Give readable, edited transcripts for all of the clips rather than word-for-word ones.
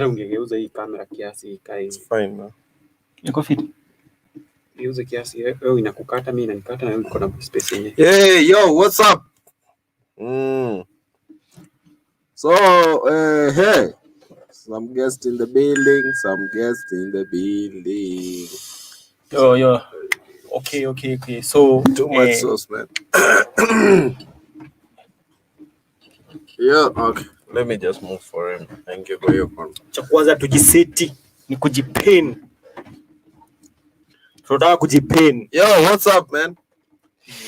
Ungegeuza hii kamera kiasi ikae. It's fine now. Iko fit. Geuza kiasi wewe inakukata mimi inanikata na wewe uko na space yenyewe. Hey, yo, what's up? So, hey, some guest in the building, Yo. Okay. So, too much sauce, man. Yeah, okay. Let me just move for him and give you a cha kwanza tujiseti ni kujipen. Tunataka kujipen. Yo, what's up, man?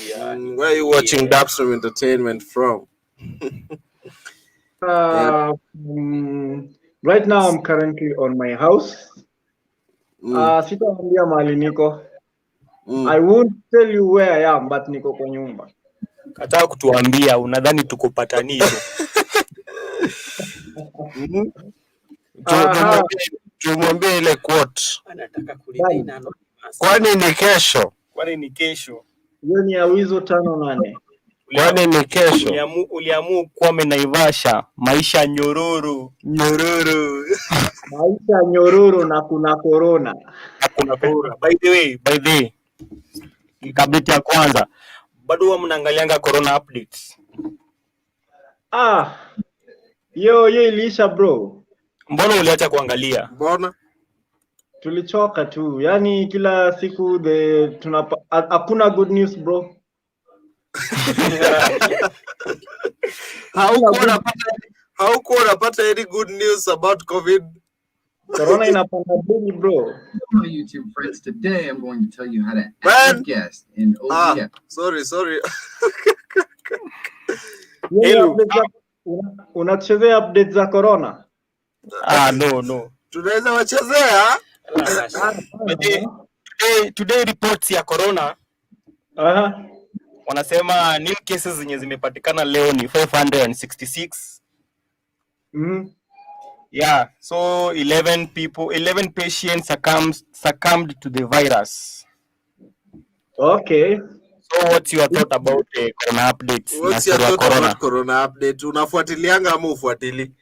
Yeah, where are you watching Dapstrem Entertainment from? Right now I'm currently on my house. Sitaambia mahali niko. I won't tell you where I am, but niko kwa nyumba. Kataa kutuambia, unadhani tuko patanisho. Tumwambie ile quote. Anataka kulina na Kwani ni kesho? Hiyo ni ya Wizo 5-8. Kwani ni kesho? Uliamua kuwa Naivasha, maisha nyororo. Maisha nyororo na kuna corona. By the way, kabla ya kwanza, bado huwa mnaangalianga corona updates? Yo ilisha bro. Mbona uliacha kuangalia? Mbona? Tulichoka tu. Yaani kila siku hakuna good news bro. Haukuwa unapata any good news about COVID? Corona inapanda bei bro. My YouTube friends, today I'm going to tell you how to add a guest in OBS. Sorry. Hello. Unachezea updates za corona? No. Tunaweza wachezea? Today reports ya corona. Wanasema new cases zenye zimepatikana leo ni 566. Yeah, so 11 patients succumbed to the virus. Okay. So what's your thought about the corona updates? What's your thought about corona update? Unafuatilianga ama ufuatili?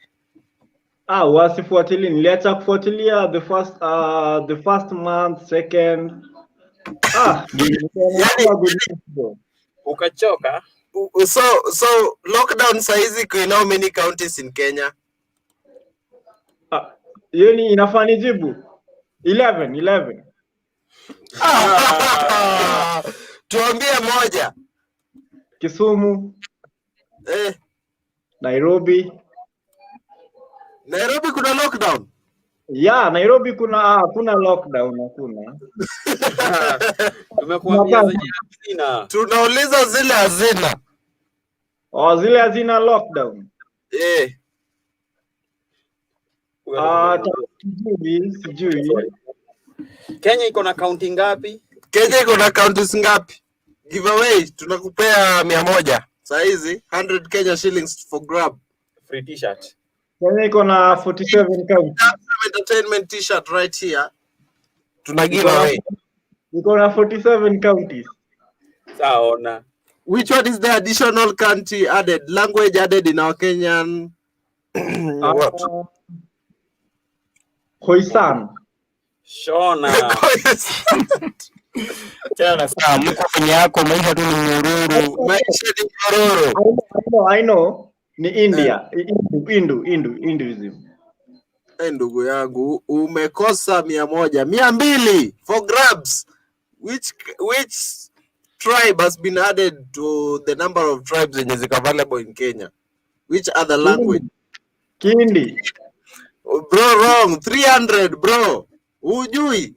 Wasifuatili. Niliacha kufuatilia the first month, second. Ukachoka? So lockdown saizi kwa how many counties in Kenya? Hiyo ni inafaa nijibu. 11. Tuambie moja. Kisumu. Nairobi kuna lockdown? Yeah, Nairobi kuna lockdown hakuna. Tumekuambia zenye hazina. Tunauliza zile hazina. Zile hazina lockdown. Sijui. Kenya iko na county ngapi? Kenya iko na counties ngapi? Giveaway tunakupea 100. Saizi 100 Kenya shillings for grab. Free t-shirt. Kenya iko na 47 counties. Dapstrem Entertainment t-shirt right here. Tuna giveaway. Iko na 47 counties. Saona. Which one is the additional country added? Language added in our Kenyan what? Khoisan. Shona. Tena saa mko kwenye yako maisha tu ni nyororo. Maisha ni nyororo. I know. Ni India. Hinduism. Ndugu yangu umekosa 100. 200 for grabs. Which tribe has been added to the number of tribes that is available in Kenya? Which other language? Kindi. Bro, wrong. 300 bro. Hujui?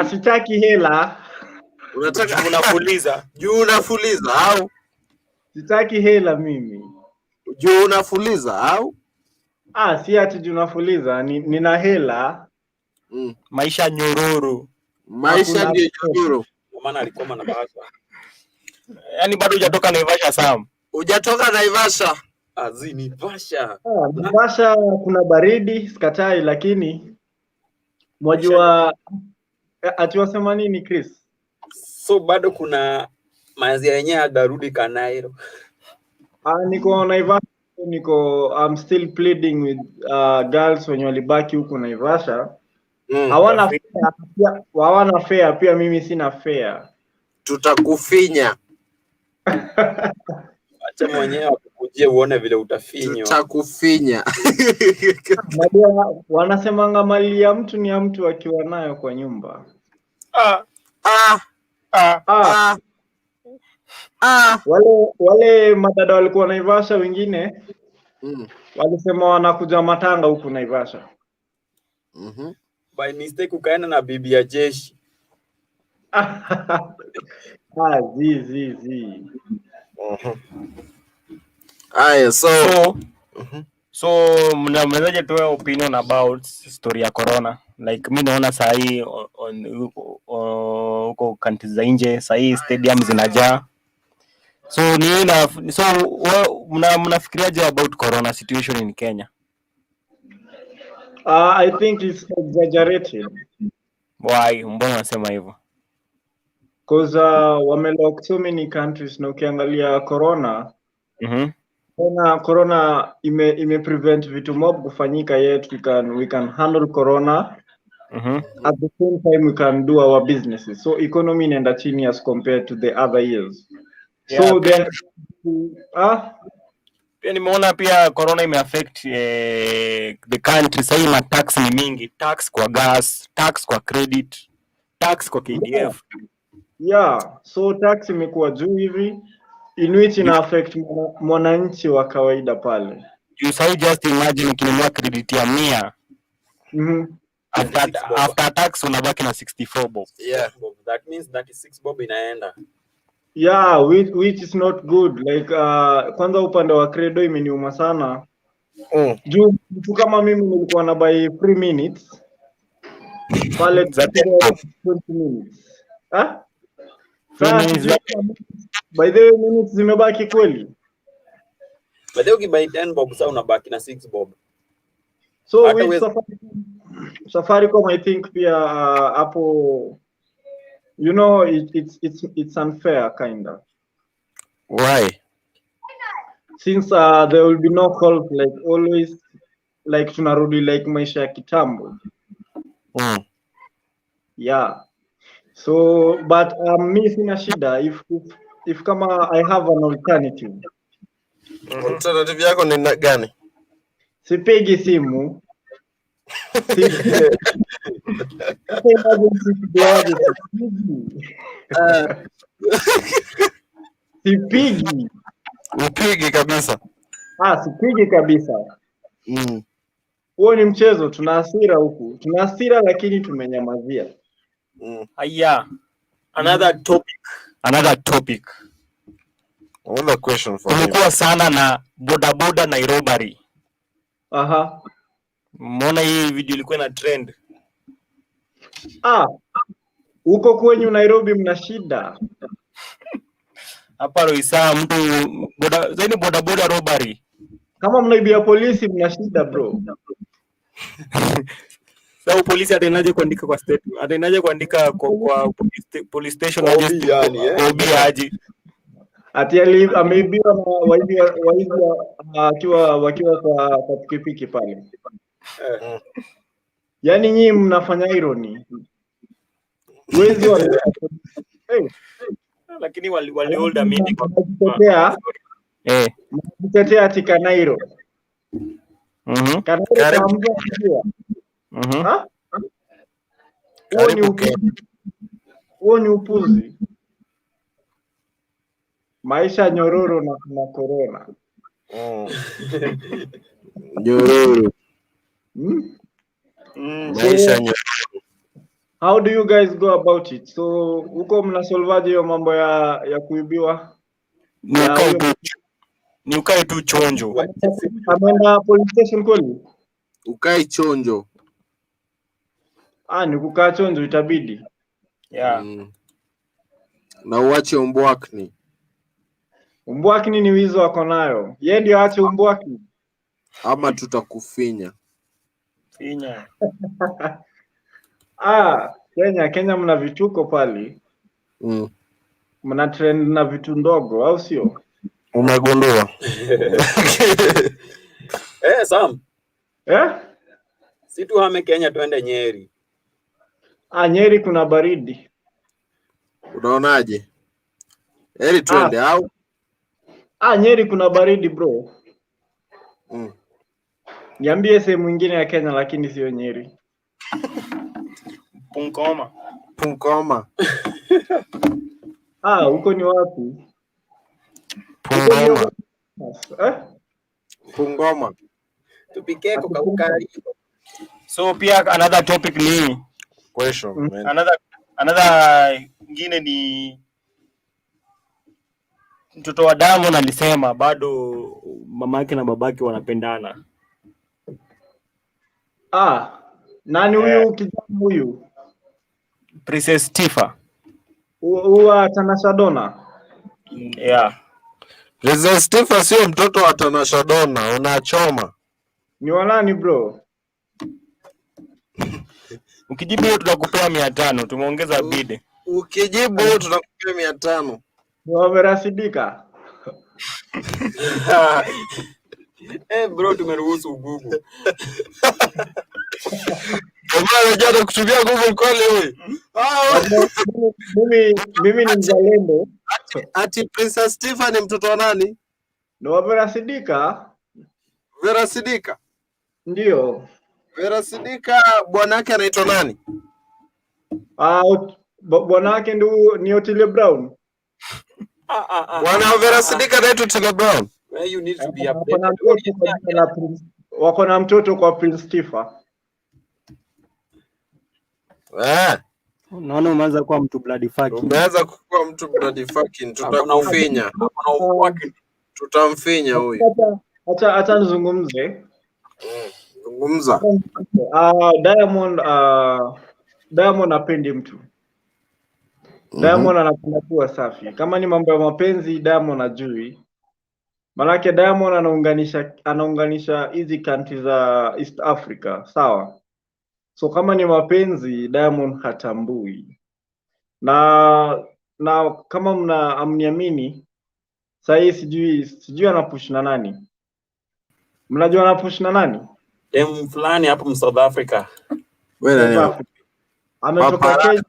Sitaki hela. Unataka unafuliza. Juu unafuliza au? Sitaki hela mimi. Juu unafuliza au? Si ati juu unafuliza, nina hela. Maisha nyororo. Maisha ndio nyororo. Maana alikuwa na bahasha. Yaani bado hujatoka Naivasha Sam. Hujatoka Naivasha. Naivasha. Naivasha kuna baridi, sikatai, lakini mwajua ati wasema nini Chris? So bado kuna mazi yenyewe adarudi Kanairo. Niko Naivasha I'm still pleading with girls wenye walibaki huku Naivasha. Mm. Hawana fare pia mimi sina fare. Tutakufinya. Acha mwenyewe akukujie uone vile utafinywa. Tutakufinya. Wanasemanga mali ya mtu ni ya mtu akiwa nayo kwa nyumba. Wale madada walikuwa Naivasha wengine walisema wanakuja matanga huku Naivasha. By mistake ukaenda na bibi ya jeshi. Zi. Aya, so mnawezaje toa opinion about story ya corona? Like mimi naona saa hii huko countries za nje saa hii stadium zinajaa. So mnafikiriaje about corona situation in Kenya? I think it's exaggerated. Why? Mbona unasema hivyo? Because wamelock so many countries na ukiangalia corona. Corona ime prevent vitu mob kufanyika, yet we can handle corona. At the same time we can do our businesses. So economy inaenda chini as compared to the other years. Yeah, so then pia nimeona pia corona imeaffect the country. Sasa hii tax ni mingi, tax kwa gas, tax kwa credit, tax kwa KDF. Yeah, so tax imekuwa juu hivi in which ina affect mwananchi wa kawaida pale. You say just imagine ukinunua credit ya 100. After tax unabaki na 64 bob. Yeah, that means 36 bob inaenda. Yeah, which is not good. Like kwanza upande wa credo imeniuma sana. Juu mtu kama mimi nilikuwa na buy 3 minutes. Pale 20 minutes. By the way, minutes zimebaki kweli. By the way, ukibuy 10 bob sasa unabaki na 6 bob. So with Safaricom I think pia hapo you know it's unfair kinda. Why? Since there will be no help, like always, like tunarudi like maisha ya kitambo. Yeah. So but mimi sina shida if kama I have an alternative. Alternative yako ni gani? Sipigi simu. Upigi kabisa. Sipigi kabisa. Huo ni mchezo, tuna hasira huku. Tuna hasira lakini tumenyamazia. Aya. Another topic. Another question for you. Tumekuwa sana na bodaboda na robbery. Mbona hii video ilikuwa na trend? Huko kwenye Nairobi mna shida. Hapa Roisa mtu bodaboda robbery. Kama mnaibia polisi mna shida bro. Sasa polisi ataendaje kuandika kwa state? Ataendaje kuandika kwa police station aje aje? Ati ameibiwa na waibiwa wakiwa kwa pikipiki pale. Yaani nyinyi mnafanya irony. Wezi lakini wali hold a meeting. Mtetea ati Kanairo. Huo ni upuzi. Maisha nyororo na corona. Nyororo. Maisha nyororo. How do you guys go about it? So huko mnasolvaje hiyo mambo ya kuibiwa? Ni ukae tu chonjo. Amenda police station kweli? Ukae chonjo. Ni kukaa chonjo itabidi. Yeah. Na uache umbwakni. Umbwakni ni wizo wako nayo. Yeye ndio aache umbwakni. Ama tutakufinya. Finya. Kenya mna vituko pali. Mna trend na vitu ndogo au sio? Umegundua? Sam. Si tuhame Kenya tuende Nyeri. Nyeri kuna baridi. Unaonaje? Heri twende au? Nyeri kuna baridi bro. Niambie sehemu nyingine ya Kenya lakini sio Nyeri. Punkoma. Huko ni wapi? Pungoma. Tupike kwa ukali. So pia another topic ni question. Another ingine ni mtoto wa Diamond alisema bado mamake na babake wanapendana. Nani huyu kijana huyu? Princess Tifa. Tanasha Donna. Yeah. Princess Tifa sio mtoto wa Tanasha Donna, unachoma. Ni wanani bro? Ukijibu hiyo tutakupea 500, tumeongeza bid. Ukijibu tutakupea 500. Ni wamerasidika. Bro tumeruhusu Google. Kama unajua kutumia Google kweli wewe. Mimi ni mzalendo. Ati Princess Tifa ni mtoto wa nani? Ni wamerasidika. Vera Sidika? Ndio. Vera Sidika bwana yake anaitwa nani? Bwana yake ndio ni Otile Brown. Bwana wa Vera Sidika anaitwa Otile Brown. Well, you need to be wako na mtoto kwa Prince Tifa. Unaona umeanza kuwa mtu bloody fucking. Umeanza kuwa mtu bloody fucking, tutakufinya. Tutamfinya huyu. Acha nizungumze. Zungumza. Diamond apendi mtu. Diamond anapenda kuwa safi. Kama ni mambo ya mapenzi Diamond ajui. Manake Diamond anaunganisha hizi countries za East Africa, sawa? So kama ni mapenzi Diamond hatambui. Na kama amniamini sasa sijui anapush na nani? Mnajua anapush na nani? Dem fulani hapo South Africa. Wewe ametoka Kenya.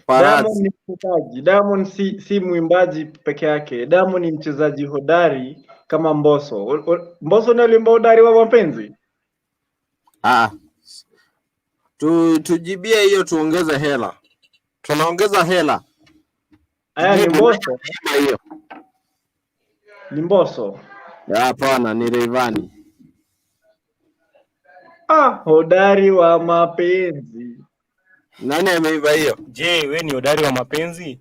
Diamond ni mchezaji. Diamond si mwimbaji peke yake. Diamond ni mchezaji hodari kama Mbosso. Mbosso ni alimba hodari wa mapenzi. Tujibie hiyo, tuongeze hela. Tunaongeza hela. Ni Mbosso. Ni Mbosso. Hapana, ni Rayvanny. Hodari wa mapenzi. Nani ameiva hiyo? Je, wewe ni hodari wa mapenzi?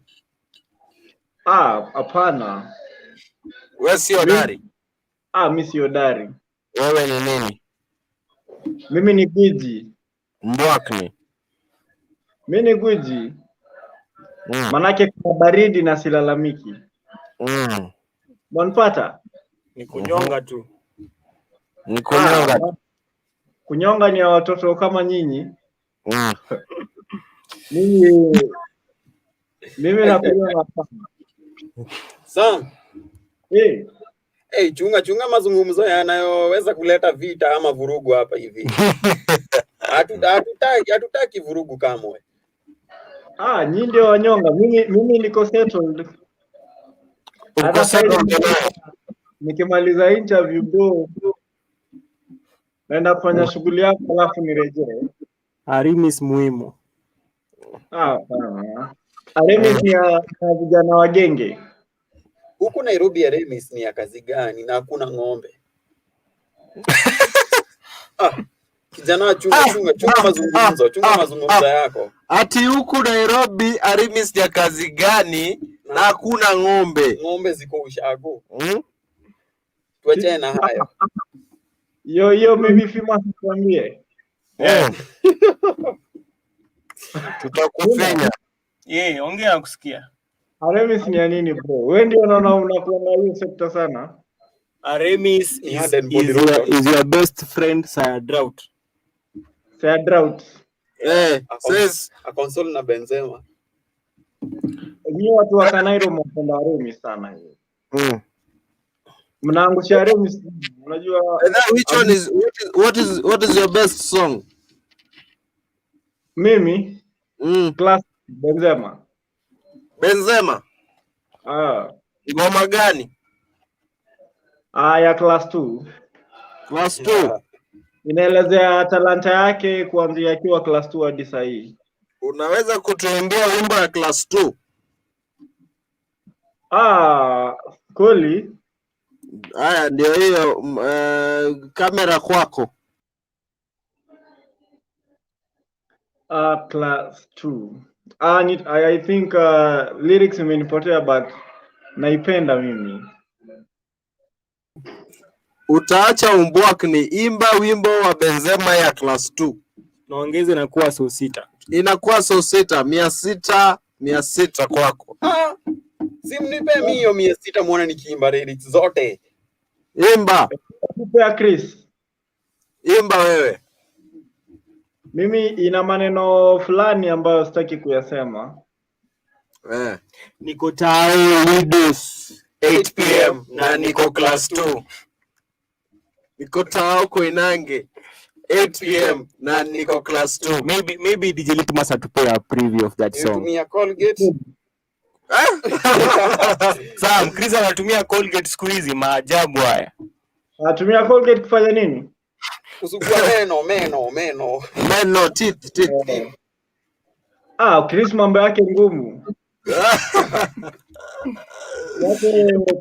Hapana. Wewe si hodari? Mimi si hodari. Wewe ni nini? Mimi ni gwiji. Mbwakni. Mimi ni gwiji. Manake kuna baridi na silalamiki. Mwanipata? Ni kunyonga tu. Ni kunyonga. Kunyonga ni ya watoto kama nyinyi. Mimi nakunyonga sana. Sam. Chunga mazungumzo yanayoweza kuleta vita ama vurugu hapa hivi. Hatutaki vurugu kamwe. Nyinyi ndio wanyonga. Mimi niko settled. Nikimaliza interview bro, naenda kufanya shughuli yako alafu nirejee. Arimis muhimu. Arimis ni ya vijana wa genge. Huku Nairobi Arimis ni ya kazi gani na hakuna ng'ombe? Kijana chunga mazungumzo yako. Ati huku Nairobi Arimis ni ya kazi gani na hakuna ng'ombe? Ng'ombe ziko ushago. Tuache na hayo. Yo mimi fima sikwambie. Tutakufanya. Ongea kusikia. Aramis ni ya nini bro? Wewe ndio unaona unakuwa na hiyo sector sana. Aramis is your best friend Saya Drought. Saya Drought. Says a console na Benzema. Ni watu wa Kanairo mpenda remix sana hiyo. Mnaangusha remix, unajua. And then which one is what is your best song? Mimi Class Benzema. Benzema. Ngoma gani? Ya Class 2. Class 2. Inaelezea talanta yake kuanzia akiwa Class 2 hadi sasa hii. Unaweza kutuimbia wimbo ya Class 2? Kweli. Haya ndio hiyo, kamera kwako. Class 2. I think lyrics imenipotea but naipenda mimi. Utaacha umbwak ni imba wimbo wa Benzema ya Class 2. Naongeze inakuwa so 6. Inakuwa so 6, 600 kwako. Simnipe mimi hiyo 600 muone nikiimba lyrics zote. Imba. Kupea Chris. Imba wewe. Mimi ina maneno fulani ambayo sitaki kuyasema. Niko tao widows 8 PM na niko Class 2. Niko tao Koinange 8 PM na niko Class 2. Maybe DJ Litmus atupea a preview of that song. Tumia Colgate. Sam, Chris anatumia Colgate siku hizi, maajabu haya. Anatumia Colgate kufanya nini? Kusugua meno, teeth. Chris mambo yake ngumu.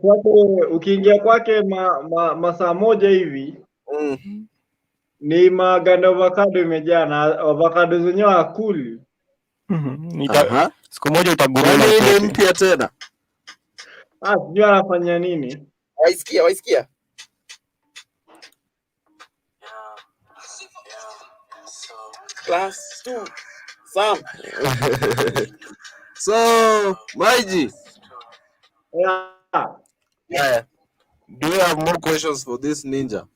Kwake ukiingia kwake masaa moja hivi ni maganda avocado imejaa na avocado zenyewe akuli. Siku moja utagurua ile mpya tena. Sijui anafanya nini. Waisikia. Class 2. Sam. So, Maiji. Yeah. Do you have more questions for this ninja?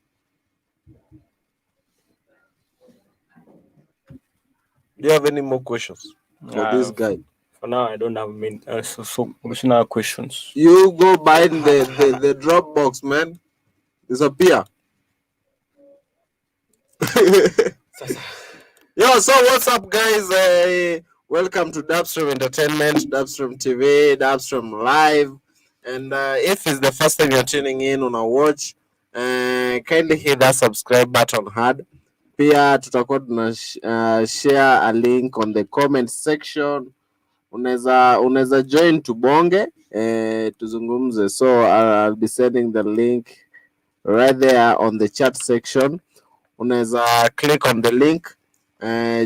Do you have any more questions for this guy? For now, I don't have so additional questions. You go behind the drop box, man. Disappear. Yo, so what's up, guys? Welcome to Dapstrem Entertainment, Dapstrem TV, Dapstrem Live. And if it's the first time you're tuning in on our watch, kindly hit that subscribe button hard. Pia tutakuwa tuna share a link on the comment section. Unaweza join tubonge, tuzungumze. So I'll be sending the link right there on the chat section. Unaweza click on the link,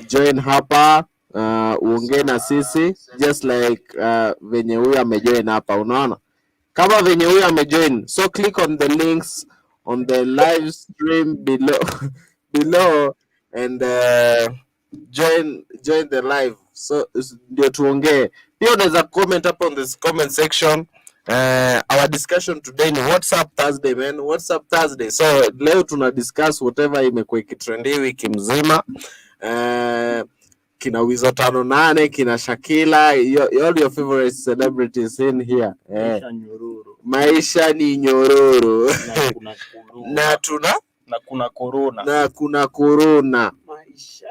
join hapa, uongee na sisi just like venye huyu amejoin hapa, unaona? Kama venye huyu amejoin. So click on the links on the live stream below and join the live. So ndio tuongee. Pia unaweza comment hapo on this comment section. Our discussion today ni What's Up Thursday, man. What's Up Thursday. So leo tuna discuss whatever imekuwa ikitrendi wiki mzima. Kina Wizo 58, kina Shakila, all your favorite celebrities in here. Maisha ni nyororo. Na kuna corona. Maisha.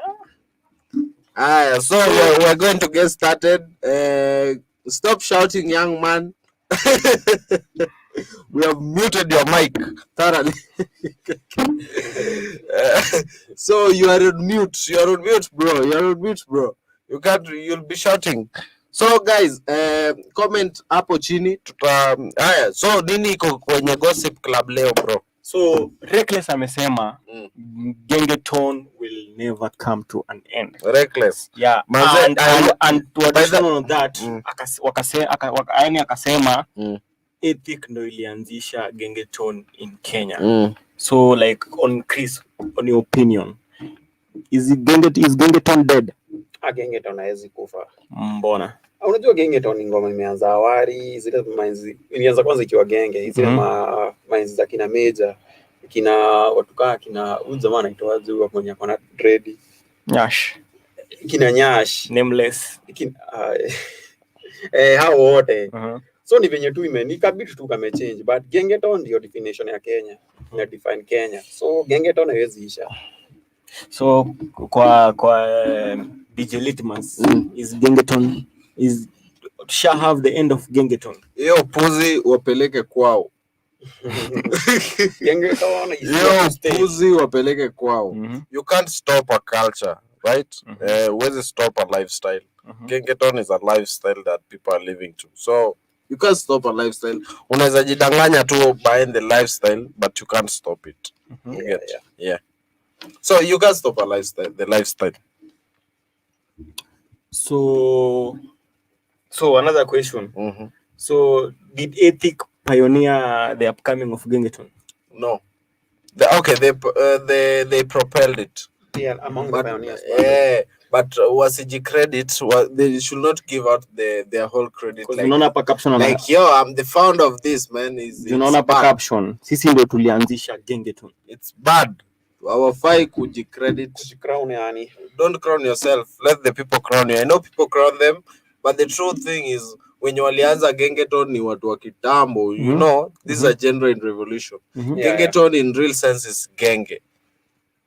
So we're going to get started. Stop shouting, young man. We have muted your mic thoroughly. So you are on mute. You are on mute, bro. You'll be shouting. So guys, comment hapo chini. So nini iko kwenye Gossip Club leo, bro? So Reckless amesema Gengeton will never come to an end. Reckless. Yeah. And to addition on that, akasema Ethic ndo ilianzisha Gengeton in Kenya. So like on Chris, on your opinion, is Gengeton dead? Gengeton haiwezi kufa. Mbona? Unajua Gengeton ni ngoma imeanza awali, zile mainzi ilianza kwanza ikiwa genge, zile mainzi za kina Major, kina watukaa kina huyu jamaa anaitwaje huyo mwenye akona dread. Nyash. Kina Nyash, Nameless. hao wote. So ni venye tu nikabidi tu kame change, but gengeton ndio definition ya Kenya. Na define Kenya. So gengeton haiwezi isha. So kwa DJ Litmus is gengeton is shall have the end of gengeton. Hiyo puzi wapeleke kwao. Gengeton is puzi wapeleke kwao. You can't stop a culture, right? Where's stop a lifestyle? Gengeton is a lifestyle that people are living to. So you can't stop a lifestyle. Unaweza jidanganya tu behind the lifestyle, but you can't stop it. Yeah. So you can't stop a lifestyle, the lifestyle. So another question. So did Ethic pioneer the upcoming of gengeton? No. They propelled it. Yeah, among the pioneers. But wasiji credit, they should not give out their whole credit. Like yo, I'm the founder of this, man. Unaona pa caption. Sisi ndio tulianzisha gengeton. It's bad. Hawafai kujicredit. Crown yani. Don't crown yourself. Let the people crown you. I know people crown them, but the true thing is when walianza gengeton ni watu wa kitambo, you know, this is a gender in revolution. Gengeton in real sense is genge.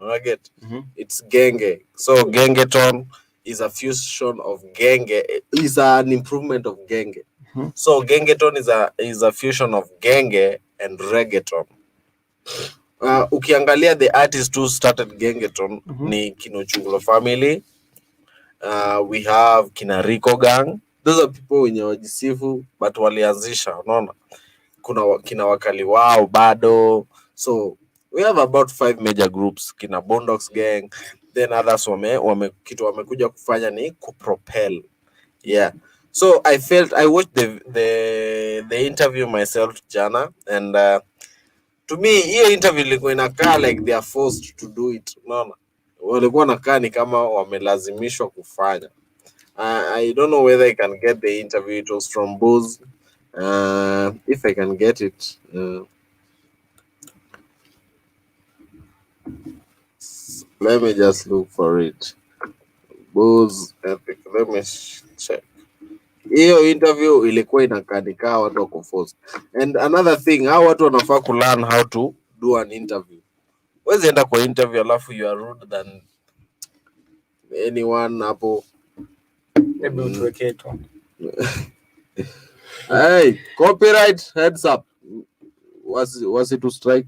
I get it's genge. So gengeton is a fusion of genge, is an improvement of genge. So gengeton is a fusion of genge and reggaeton. Ukiangalia the artists who started gengeton ni Kino Chungulo family. We have Kina Rico gang. Those are people wenye wajisifu but walianzisha, unaona. Kuna kina wakali wao bado. So we have about 5 major groups. Kina Bondox gang, then others wamekuja kufanya ni kupropel. Yeah. So I watched the interview myself jana, and to me hiyo interview ilikuwa inakaa like they are forced to do it, unaona. Walikuwa nakaa ni kama wamelazimishwa kufanya. I don't know whether I can get the interview. It was from Booz. If I can get it. Let me just look for it. Booz Epic. Let me check. Hiyo interview ilikuwa inakanika watu wako forced. And another thing, how watu wanafaa ku learn how to do an interview. Wezi enda kwa interview alafu you are rude than anyone hapo. Hebu tuweke tu. Hey, copyright, heads up. Was it to strike?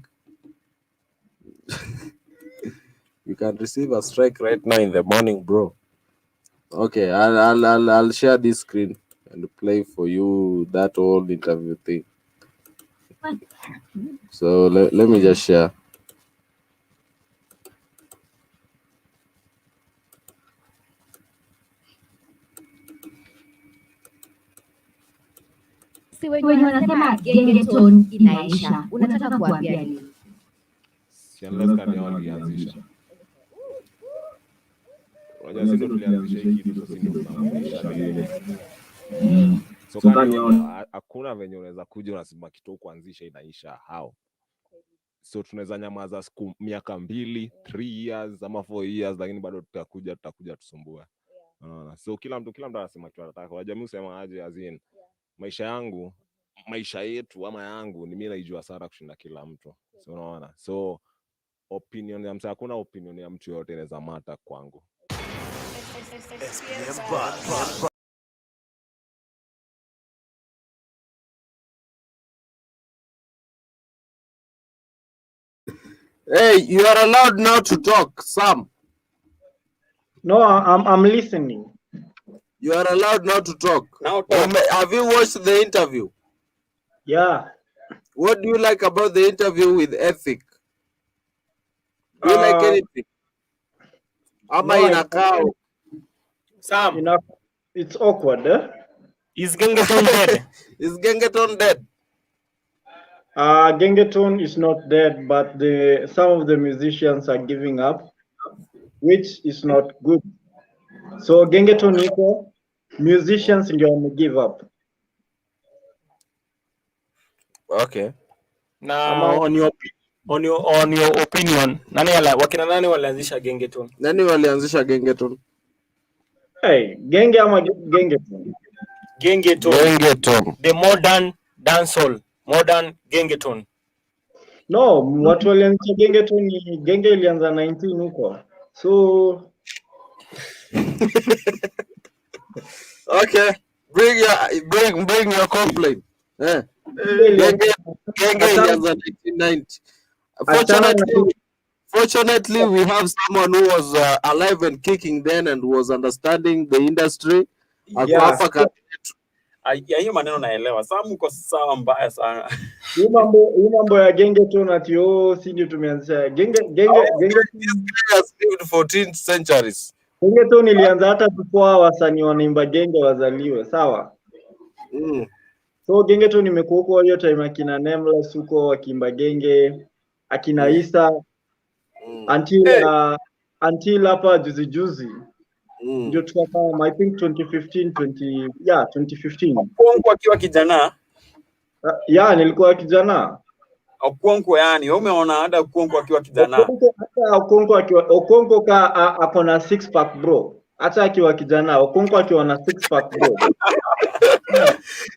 You can receive a strike right now in the morning, bro. Okay, I'll share this screen and play for you that whole interview thing. So let me just share. Wenye wanasema gengeton inaisha, unataka kuambia nini? Unless kani walianzisha. Unajua sisi tulianzisha hiki kitu sisi tunaanzisha vile. So kani hakuna venye unaweza kuja unasema kitu kuanzisha inaisha hao. So tunaweza nyamaza miaka 2, 3 years ama 4 years, lakini bado tutakuja tusumbue. So kila mtu anasema kitu anataka. Unajua mimi usema aje azin. Maisha yetu ama yangu ni mimi naijua sana kushinda kila mtu. So unaona. So opinion ya mtu, hakuna opinion ya mtu yote inaweza mata kwangu. Hey, you are allowed now to talk, Sam. No, I'm listening. You are allowed now to talk. Now talk. Have you watched the interview? Yeah. What do you like about the interview with Ethic? Do you like anything? Ama inakaa Sam, it's awkward, eh? Is gengeton dead? Is gengeton dead? Gengeton is not dead, but some of the musicians are giving up, which is not good. So gengeton iko, musicians ndio give up. Okay. Now on your opinion, wakina nani walianzisha gengeton? Nani walianzisha gengeton? Hey, genge ama gengeton? Gengeton. The modern dancehall. Modern gengeton. No, watu walianza genge tu ni genge ilianza 19 huko. So Okay. Bring your complaint. Genge ilianza 1990. Fortunately, we have someone who was alive and kicking then and was understanding the industry. Hiyo maneno naelewa. Sasa mko sawa mbaya sana. Hii mambo ya genge tu na tio si ndio tumeanzisha. Genge has lived 14 centuries. Genge tu nilianza hata before wasanii wanaimba genge wazaliwe, sawa? So genge tu nimekuwa huko hiyo time akina Nameless huko akiimba genge, akina Isa until hapa juzi ndio tukafanya I think 2015 Okonko akiwa kijana. Nilikuwa kijana. Okonko yani, wewe umeona hata Okonko akiwa kijana. Okonko ako na 6 pack bro. Hata akiwa kijana, Okonko akiwa na 6 pack bro.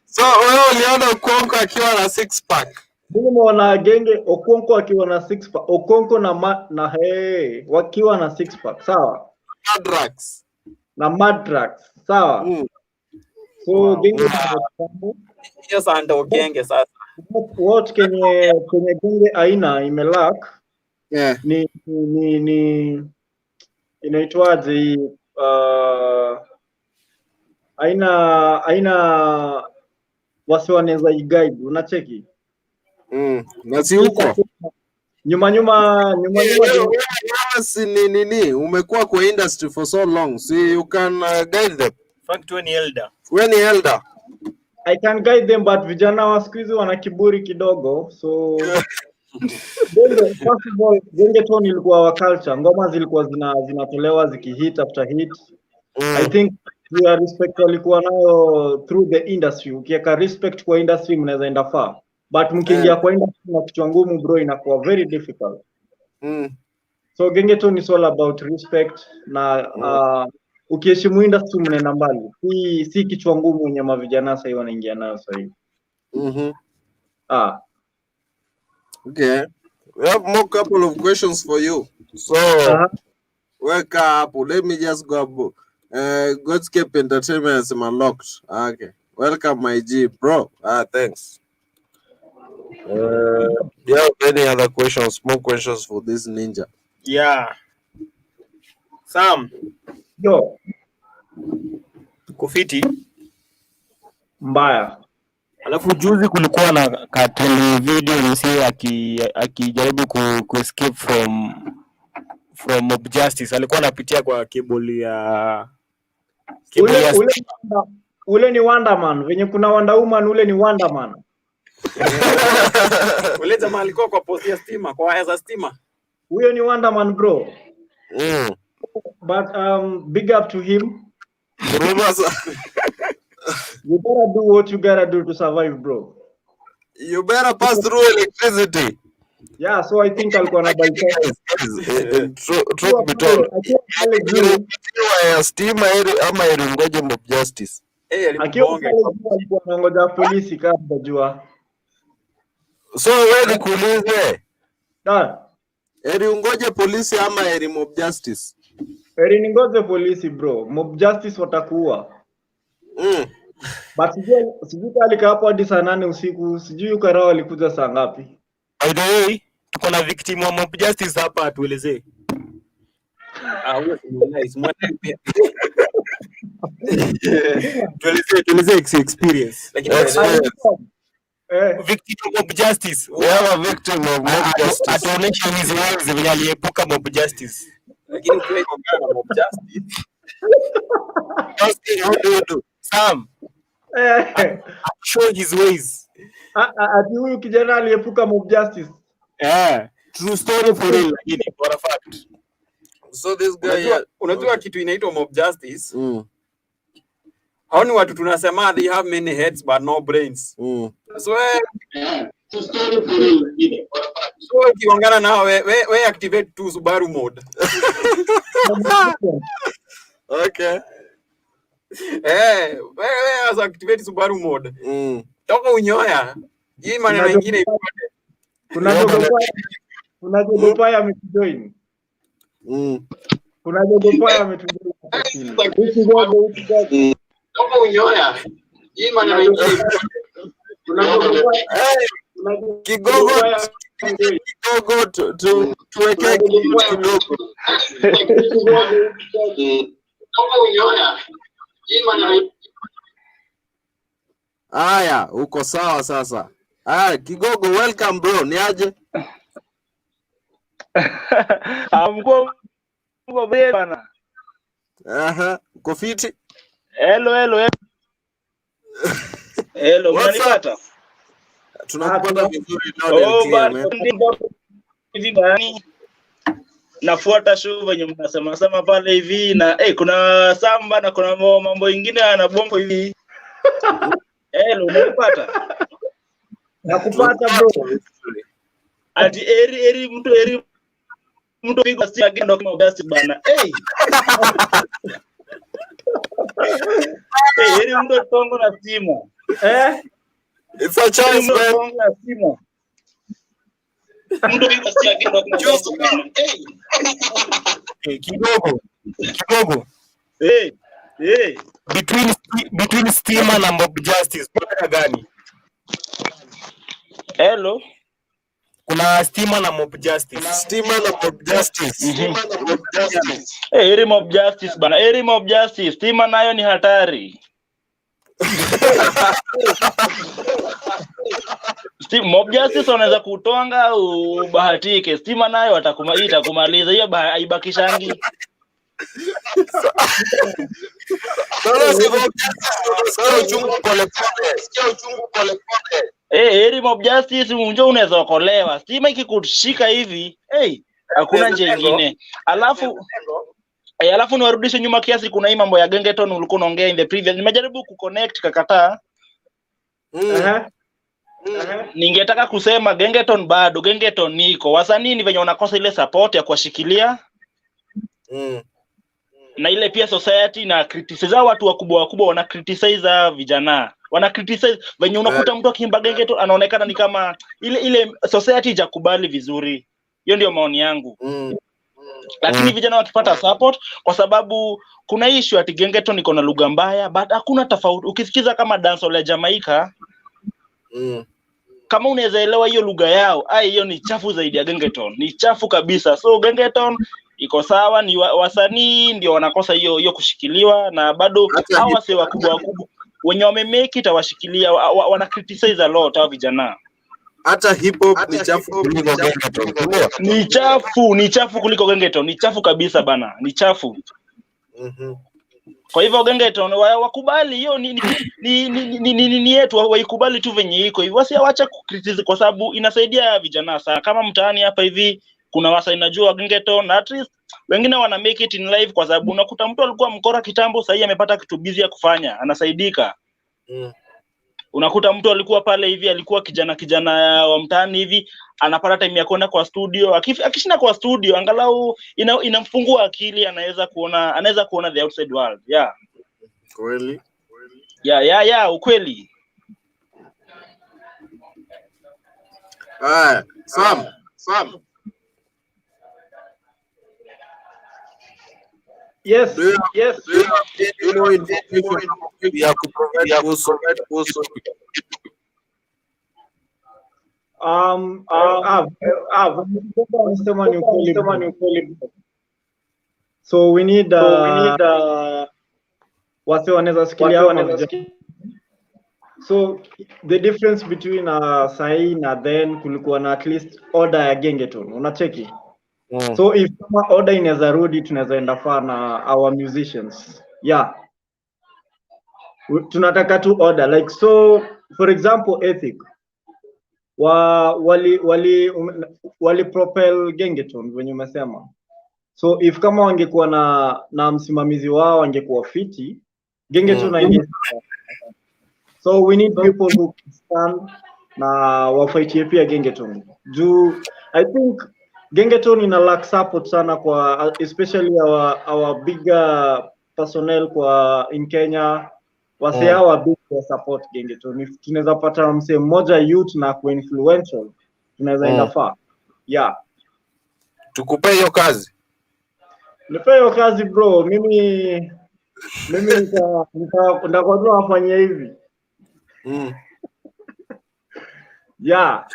So wewe uliona Okonko akiwa na 6 pack? Mimi naona genge Okonko akiwa na 6 pack. Okonko wakiwa na 6 pack, sawa? Madrax, sawa? So genge hiyo sasa ndio genge sasa. What kwenye genge aina imelack ni inaitwaje aina wasi wanaweza guide, unacheki? Na si huko nyuma nini umekuwa kwa industry for so long, so you can guide them. Fact when elder I can guide them, but vijana wa siku hizi wana kiburi kidogo, so first of all gengeton ilikuwa wa culture, ngoma zilikuwa zinatolewa zikihit after hit. I think we respect walikuwa nayo through the industry. Ukiweka respect kwa industry mnaweza enda far, but mkiingia kwa industry na kichwa ngumu bro inakuwa very difficult. So gengeton is all about respect na ukiheshimu industry mnaenda mbali. Si kichwa ngumu nyama vijana sasa hivi wanaingia nayo sasa hivi. Okay. We have more couple of questions for you. So wake up. Let me just go. Dapstrem Entertainment is locked. Okay. Welcome my G, bro. Thanks. Do you have any other questions? More questions for this ninja? Yeah. Sam. Yo. Kufiti. Mbaya. Alafu juzi kulikuwa na katili video msee akijaribu ku escape from mob justice. Alikuwa anapitia kwa cable ya ule ni Wonderman. Venye kuna Wonder Woman ule ni Wonderman. Ule jamaa alikuwa kwa post ya stima, kwa waya za stima. Huyo ni Wonderman bro. But big up to him. You better do what you gotta do to survive, bro. You better pass through electricity. Yeah, so I think alikuwa na bypass. Truth be told, stima ama iringoje mob justice. Alikuwa anangoja polisi kabla jua. So wewe nikuulize. Eri ungoje polisi ama eri mob justice? Eri ningoje polisi bro. Mob justice watakuwa. But sijui alika hapo hadi saa 8 usiku, sijui ukarao alikuja saa ngapi. By the way, tuko na victim wa mob justice hapa, atuelezee. Tuelezee experience. Victim of mob justice. We have a victim of mob justice. Atuonesha wizi vile aliepuka mob justice. Lakini ukiwa iko na mob justice. How do you do? Sam. Show his ways. Ati huyu kijana aliepuka mob justice. True story for real, for a fact. So this guy, unajua kitu inaitwa mob justice. Hao ni watu tunasema they have many heads but no brains. So true story for real, for a fact. So ukiongana nao we activate tu Subaru mode. Okay. Wewe as activate Subaru mode. Toka unyoya. Hii maneno mengine kuna Jogopaya amejoin. Kuna Jogopaya amejoin. Toka unyoya. Hii maneno mengine kuna Jogopaya. Kigogo tuweke kidogo. Toka unyoya. Hii maneno. Aya, uko sawa sasa. Kigogo, welcome bro. Ni aje? Mko bana. Uko fiti? Hello. Hello, unanipata? Tunakupata vizuri now. Hivi bani. Nafuata show venye mnasema pale hivi na kuna samba na kuna mambo mengine ana bombo hivi. Hello, unanipata? Nakupata bro. Ati eri mtu pigo stima gendo kama basi bana. Eri mtu tongo na stima. It's a choice, man. Mtu pigo stima gendo kama basi bana. Kigogo. Between Stima na Mob Justice bora gani? Hello. Kuna Stima na Mob Justice. Eri Mob Justice bana. Eri Mob Justice. Stima nayo ni hatari. Mob Justice wanaweza kutonga ubahatike. Stima nayo itakumaliza hiyo haibakishangi. Eri Mob Justice unjo unaweza okolewa. Stima ikikushika hivi, hakuna njia nyingine. Alafu niwarudishe nyuma kiasi, kuna hii mambo ya Gengeton ulikuwa unaongea in the previous. Nimejaribu kuconnect kakataa. Ningetaka kusema Gengeton niko. Wasanii ni venye wanakosa ile support ya kuwashikilia. Na ile pia society na criticize watu wakubwa wana criticize vijana. Wana criticize venye unakuta mtu akimba Gengeton anaonekana ni kama ile society haijakubali vizuri. Hiyo ndio maoni yangu. Lakini vijana wakipata support, kwa sababu kuna issue ati Gengeton iko na lugha mbaya, but hakuna tofauti. Ukisikiza kama dancehall ya Jamaica, kama unaweza elewa hiyo lugha yao, hiyo ni chafu zaidi ya Gengeton. Ni chafu kabisa. So Gengeton iko sawa, ni wasanii ndio wanakosa hiyo kushikiliwa, na bado hao wase wakubwa wenye wamemake it washikilia, wana criticize a lot hao vijana. Hata hip hop ni chafu kuliko Gengeton. Ni chafu kuliko Gengeton. Ni chafu kabisa bana. Ni chafu. Kwa hivyo Gengeton wakubali hiyo ni yetu, waikubali tu venye iko hivyo. Wasiacha kucriticize kwa sababu inasaidia vijana sana. Kama mtaani hapa hivi kuna wasa najua Gengeton, at least wengine wana make it in life, kwa sababu unakuta mtu alikuwa mkora kitambo, sasa amepata kitu busy ya kufanya, anasaidika. Unakuta mtu alikuwa pale hivi, alikuwa kijana wa mtaani hivi, anapata time ya kwenda kwa studio. Akishinda kwa studio angalau inamfungua akili, anaweza kuona the outside world. Kweli? Ukweli. Sam. Yes. You know information ya kuprovide kuhusu so we need wase wanaweza sikilia. So the difference between sahi na then kulikuwa na at least order ya Gengeton, unacheki. So if kama order inaweza rudi, tunaweza enda far na our musicians. Tunataka tu order, like so for example Ethic wali propel Gengeton venye umesema. So if kama wangekuwa na msimamizi wao wangekuwa fiti, Gengeton so we need people who stand na wafightie pia Gengeton. I think Gengeton ina lack support sana kwa especially our bigger personnel kwa in Kenya wase hawa big support gengeton. If tunaweza pata msee mmoja youth na ku influential tunaweza enda far. Yeah. Tukupe hiyo kazi. Nipe hiyo kazi bro. Mimi nitakwambia afanye hivi. Yeah.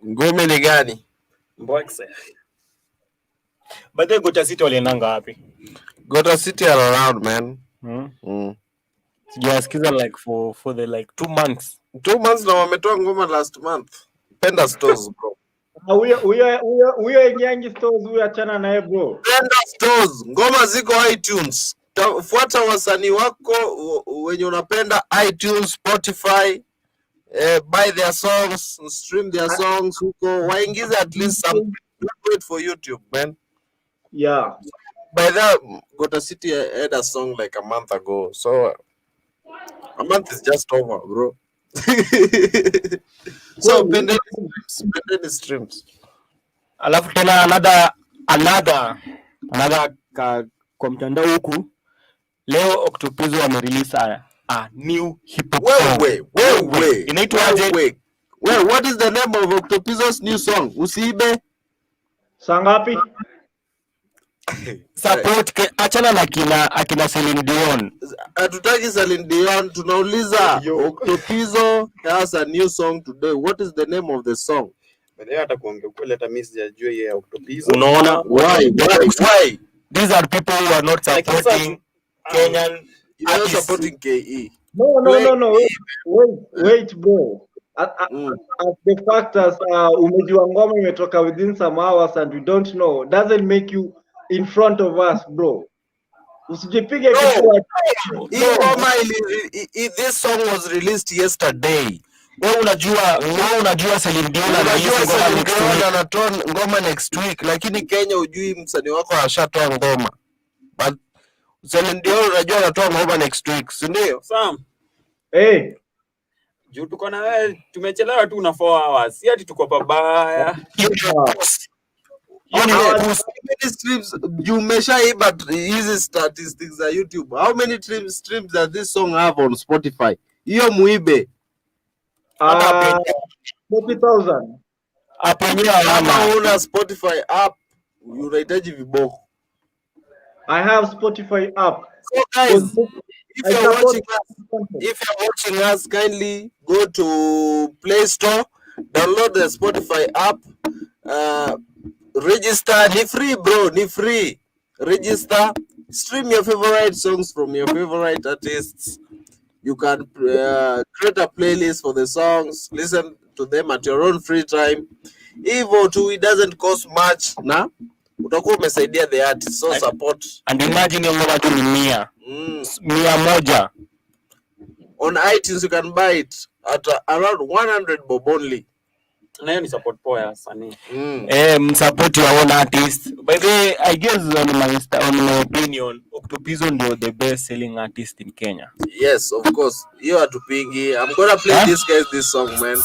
Ngome ni gani? Mbwekse. But then Gota City waliendanga wapi? Gota City are around, man. Sijasikiza like for the like 2 months. 2 months na wametoa ngoma last month. Penda stores bro. Huyo ingiangi stores huyo achana naye bro. Penda stores. Ngoma ziko iTunes. Fuata wasanii wako wenye unapenda iTunes, Spotify. Buy their songs, stream their songs huko. Waingize at least some. Don't wait for YouTube, man. Yeah. By that, Gota City had a song like a month ago. So a month is just over, bro. So pendeni streams. Alafu tena another kwa mtandao huku leo Octopizo wamerelease a new hip hop song. Wait. Inaitwaje? Wait. What is the name of Octopizo's new song? Usiibe? Sangapi? Support achana na akina Celine Dion. Hatutaki Celine Dion, tunauliza Octopizo has a new song today. What is the name of the song? Baadaye atakuongea kweli hata mimi sijajua yeye Octopizo. Unaona? Why? These are people who are not supporting Kenyan. You are supporting KE. No. Wait bro. As the factors umejua ngoma imetoka within some hours and we don't know doesn't make you in front of us bro. Usijipige kichwa. This song was released yesterday. Wewe unajua Celine Dion anatoa ngoma next week, lakini Kenya hujui msanii wako ashatoa ngoma. But Celine Dion unajua anatoa ngoma next week, si ndio? Sam. Juu tuko na wewe tumechelewa tu na 4 hours. Si ati tuko pabaya. Streams you measure but hizi statistics za YouTube. How many streams does this song have on Spotify? Hiyo muibe. 40,000. Kama una Spotify app unahitaji viboko. I have Spotify app. So guys, if you're watching us, kindly go to Play Store, download the Spotify app, register. Ni free bro, ni free. Register, stream your favorite songs from your favorite artists. You can create a playlist for the songs, listen to them at your own free time. Evo too, it doesn't cost much na utakuwa umesaidia the artist, so support. And imagine ngoma tu ni 100 on iTunes. You can buy it at around 100 bob only. Na hiyo ni support poa ya wasanii. Support your own artist. By the way, I guess on my opinion, Octopizo ndio the best selling artist in Kenya. Yes, of course. You are tupingi. I'm gonna play this song, man.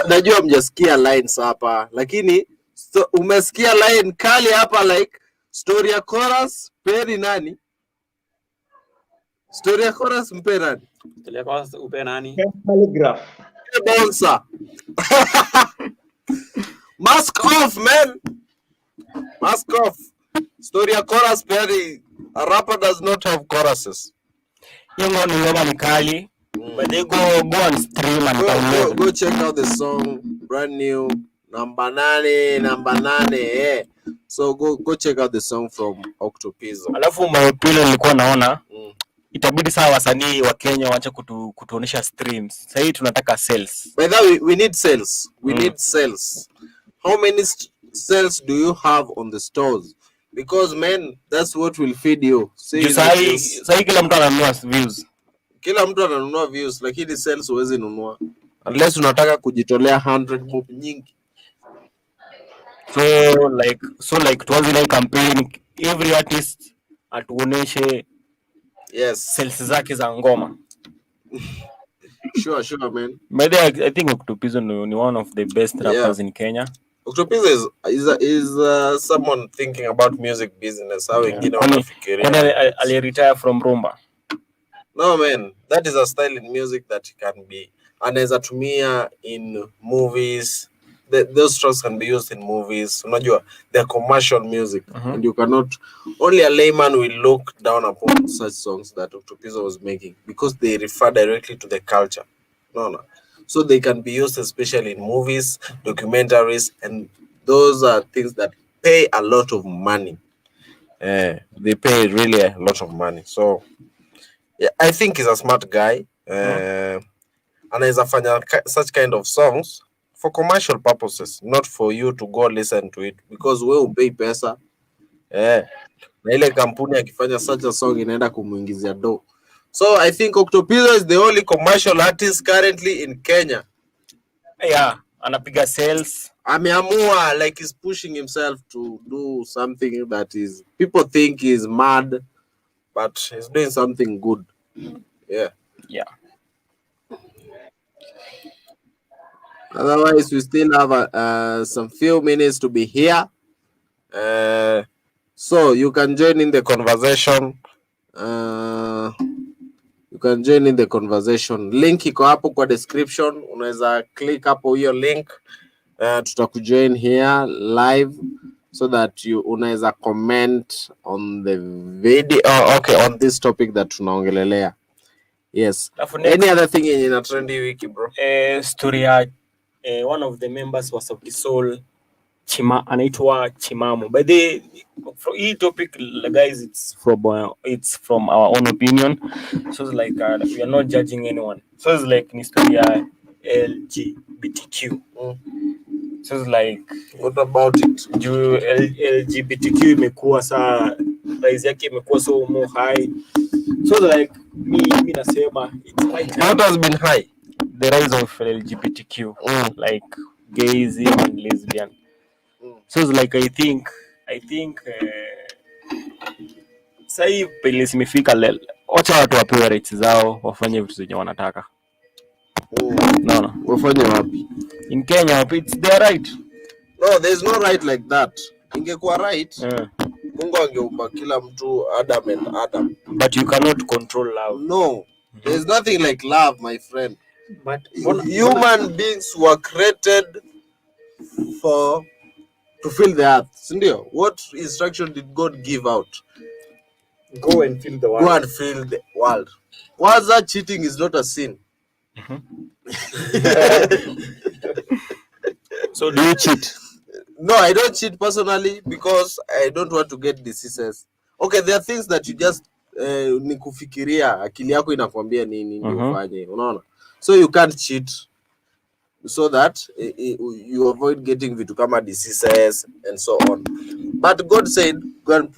najua mjasikia lines hapa, lakini umesikia line kali hapa, like story ya chorus peri nani? Story ya chorus mpe nani? Story ya chorus upe nani? Calligraph. Bonsa. Mask off, man. Mask off. Story ya chorus peri. A rapper does not have choruses. Yengo ni ngoma ni kali. But they go on stream and go check out the song, brand new, number 9. Yeah. So go check out the song from Octopizzo. Alafu mapilo nilikuwa naona itabidi sawa wasanii wa Kenya waache kutuonesha streams. Sasa hii tunataka sales. By the way, we need sales. We need sales. How many sales do you have on the stores? Because man, that's what will feed you. Sasa kila mtu ananunua views. Kila mtu ananunua views, lakini sales huwezi nunua unless unataka kujitolea 100 bob nyingi. So like tuanze na campaign, every artist atuoneshe sales zake za ngoma. Sure man. But I think Octopizzo ni one of the best rappers in Kenya. Octopizzo is someone thinking about music business. How wengine wanafikiria. Ali retire from rumba. No man, that is a style in music that can be anaweza tumia in movies. Those tracks can be used in movies. Unajua, they're commercial music, and you cannot. Only a layman will look down upon such songs that Octopizzo was making because they refer directly to the culture. No. So they can be used especially in movies, documentaries, and those are things that pay a lot of money. They pay really a lot of money. So yeah, I think he's a smart guy. Anaweza fanya such kind of songs for commercial purposes, not for you to go listen to it, because we upay pesa. Na ile kampuni akifanya such a song inaenda kumuingizia do. So I think Octopizzo is the only commercial artist currently in Kenya. Yeah, anapiga sales. Ameamua, like he's pushing himself to do something that is people think is mad, but he's doing something good. Yeah. Otherwise, we still have some few minutes to be here. So you can join in the conversation. Link iko hapo kwa description. Unaweza click hapo hiyo link. Tutakujoin here live so that you unaweza comment on the video. On this topic that tunaongelelea. Yes. Any other thing in a trendy wiki, bro? Story ya one of the members was of the soul anaitwa Chimamu. By the hii topic, guys, it's from our own opinion. So it's like we are not judging anyone. So it's like ni story ya LGBTQ. So it's like, what about it? LGBTQ imekuwa saa rise yake imekuwa so more high. So like me nasema what has been high? The rise of LGBTQ, like gayism and lesbian. So it's like I think sai pele simefika wacha watu wapewe rights zao, wafanye vitu zenye wanataka. No. Wafanye wapi? In Kenya, it's their right. No, there's no right like that. Ingekuwa right, Mungu angeumba kila mtu Adam and Adam. But you cannot control love. No, there's nothing like love, my friend. But human beings were created to fill the earth. Sindio? What instruction did God give out? Go and fill the world. Go and fill the world. Kwanza, cheating is not a sin. So do you cheat? No, I don't cheat personally because I don't want to get diseases. Okay, there are things that you just ni kufikiria, akili yako inakwambia nini ufanye, unaona? So you can't cheat so that you avoid getting vitu kama diseases and so on. But God said go and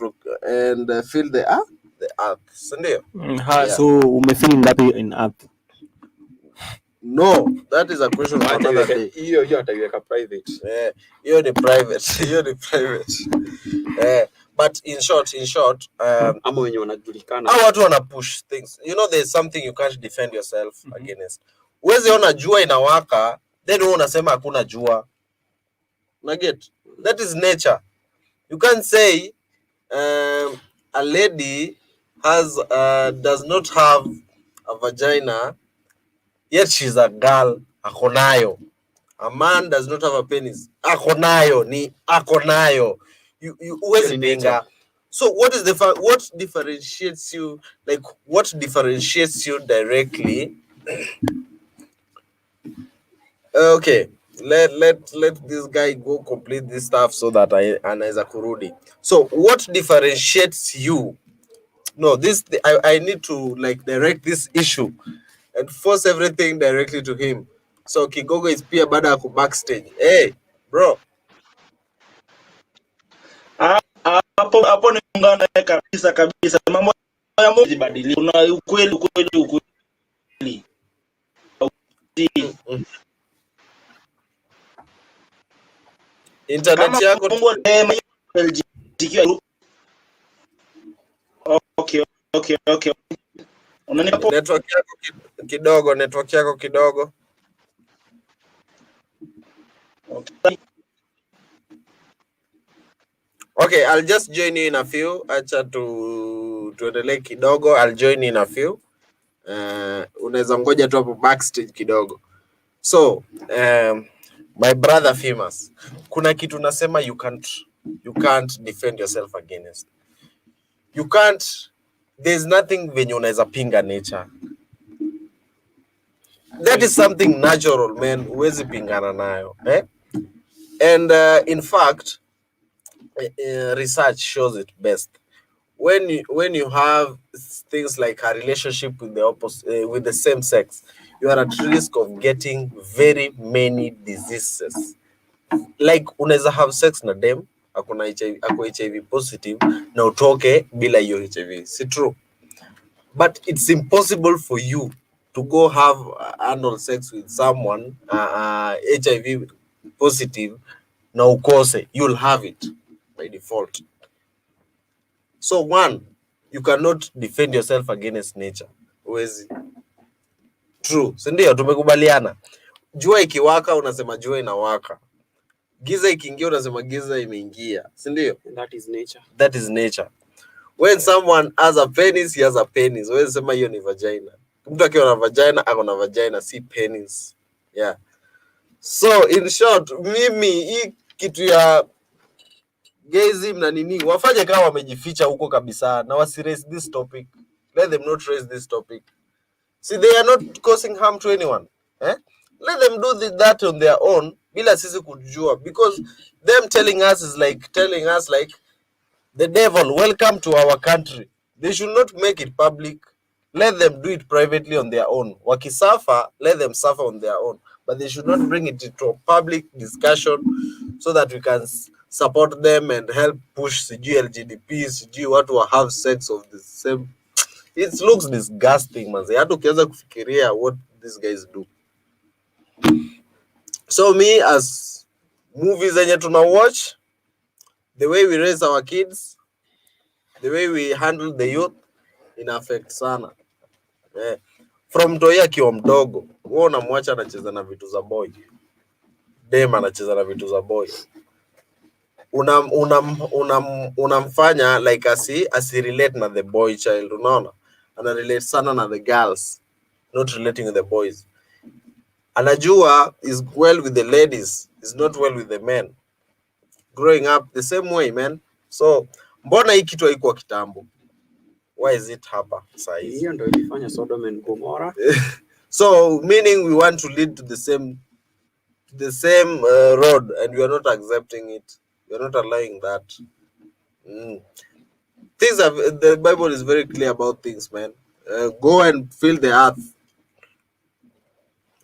fill the earth. Sindio? So umefill ngapi in earth? No, that is a question for another day. Hiyo ataiweka private. Hiyo ni private. But in short, ama wenye wanajulikana. How watu wana push things. You know, there's something you can't defend yourself against. Uwezi ona jua inawaka then wewe unasema hakuna jua. Get? That is nature. You can't say a lady does not have a vagina yet she's a girl, akonayo. A man does not have a penis, akonayo, ni akonayo. You always pinga. So what differentiates you, like what differentiates you directly? Okay, let this guy go complete this stuff so that anaweza kurudi. So what differentiates you? No, I need to like direct this issue and force everything directly to him. So Kigogo is pia baada ya ku backstage. Hey, bro. Hapo ni ungana kabisa. Mambo ya Mungu jibadili. Kuna ukweli. Internet yako Okay. Network yako kidogo. Okay, I'll just join you in a few. Acha tuendelee kidogo. I'll join you in a few. Unaweza ngoja tu hapo backstage kidogo. So, my brother famous. Kuna kitu nasema you can't defend yourself against. You can't, there's nothing venye unaweza pinga nature. That is something natural, man. Huwezi pingana nayo, eh? And in fact, research shows it best. When you have things like a relationship with the opposite, with the same sex, you are at risk of getting very many diseases. Like unaweza have sex na dem ako HIV positive na utoke bila hiyo HIV. Si true? But it's impossible for you to go have anal sex with someone HIV positive na ukose. You'll have it by default. So one, you cannot defend yourself against nature. Uwezi. True. Si ndio tumekubaliana? Jua ikiwaka unasema jua inawaka. Giza ikiingia unasema giza imeingia. Si ndio? That is nature. That is nature. When someone has a penis, he has a penis. Wewe sema hiyo ni vagina. Mtu akiwa na vagina, ako na vagina, si penis. Yeah. So in short, mimi hii kitu ya gayism na nini wafanye kama wamejificha huko kabisa na wasi raise this topic. Let them not raise this topic. See, they are not causing harm to anyone. Let them do that on their own bila sisi kujua, because them telling us is like telling us like the devil, welcome to our country. They should not make it public. Let them do it privately on their own. Wakisafa, let them suffer on their own. But they should not bring it into a public discussion so that we can support them and help push sijui LGDP, sijui watu wa have sex of the same. It looks disgusting, man. Hata ukianza kufikiria what these guys do. So me, as movies zenye tuna watch, the way we raise our kids, the way we handle the youth, in affect sana. From toya akiwa mdogo, wewe unamwacha anacheza na vitu za boy. Dem anacheza na vitu za boy. Unamfanya like asi relate na the boy child, unaona? Ana relate sana na the girls, not relating with the boys. Anajua is well with the ladies, is not well with the men. Growing up the same way, man. So mbona hii kitu haikuwa kitambo? Why is it hapa sasa hivi? Hiyo ndio ilifanya Sodom and Gomorrah. So meaning we want to lead to the same road, and we are not accepting it. We are not allowing that. The Bible is very clear about things, man. Go and fill the earth.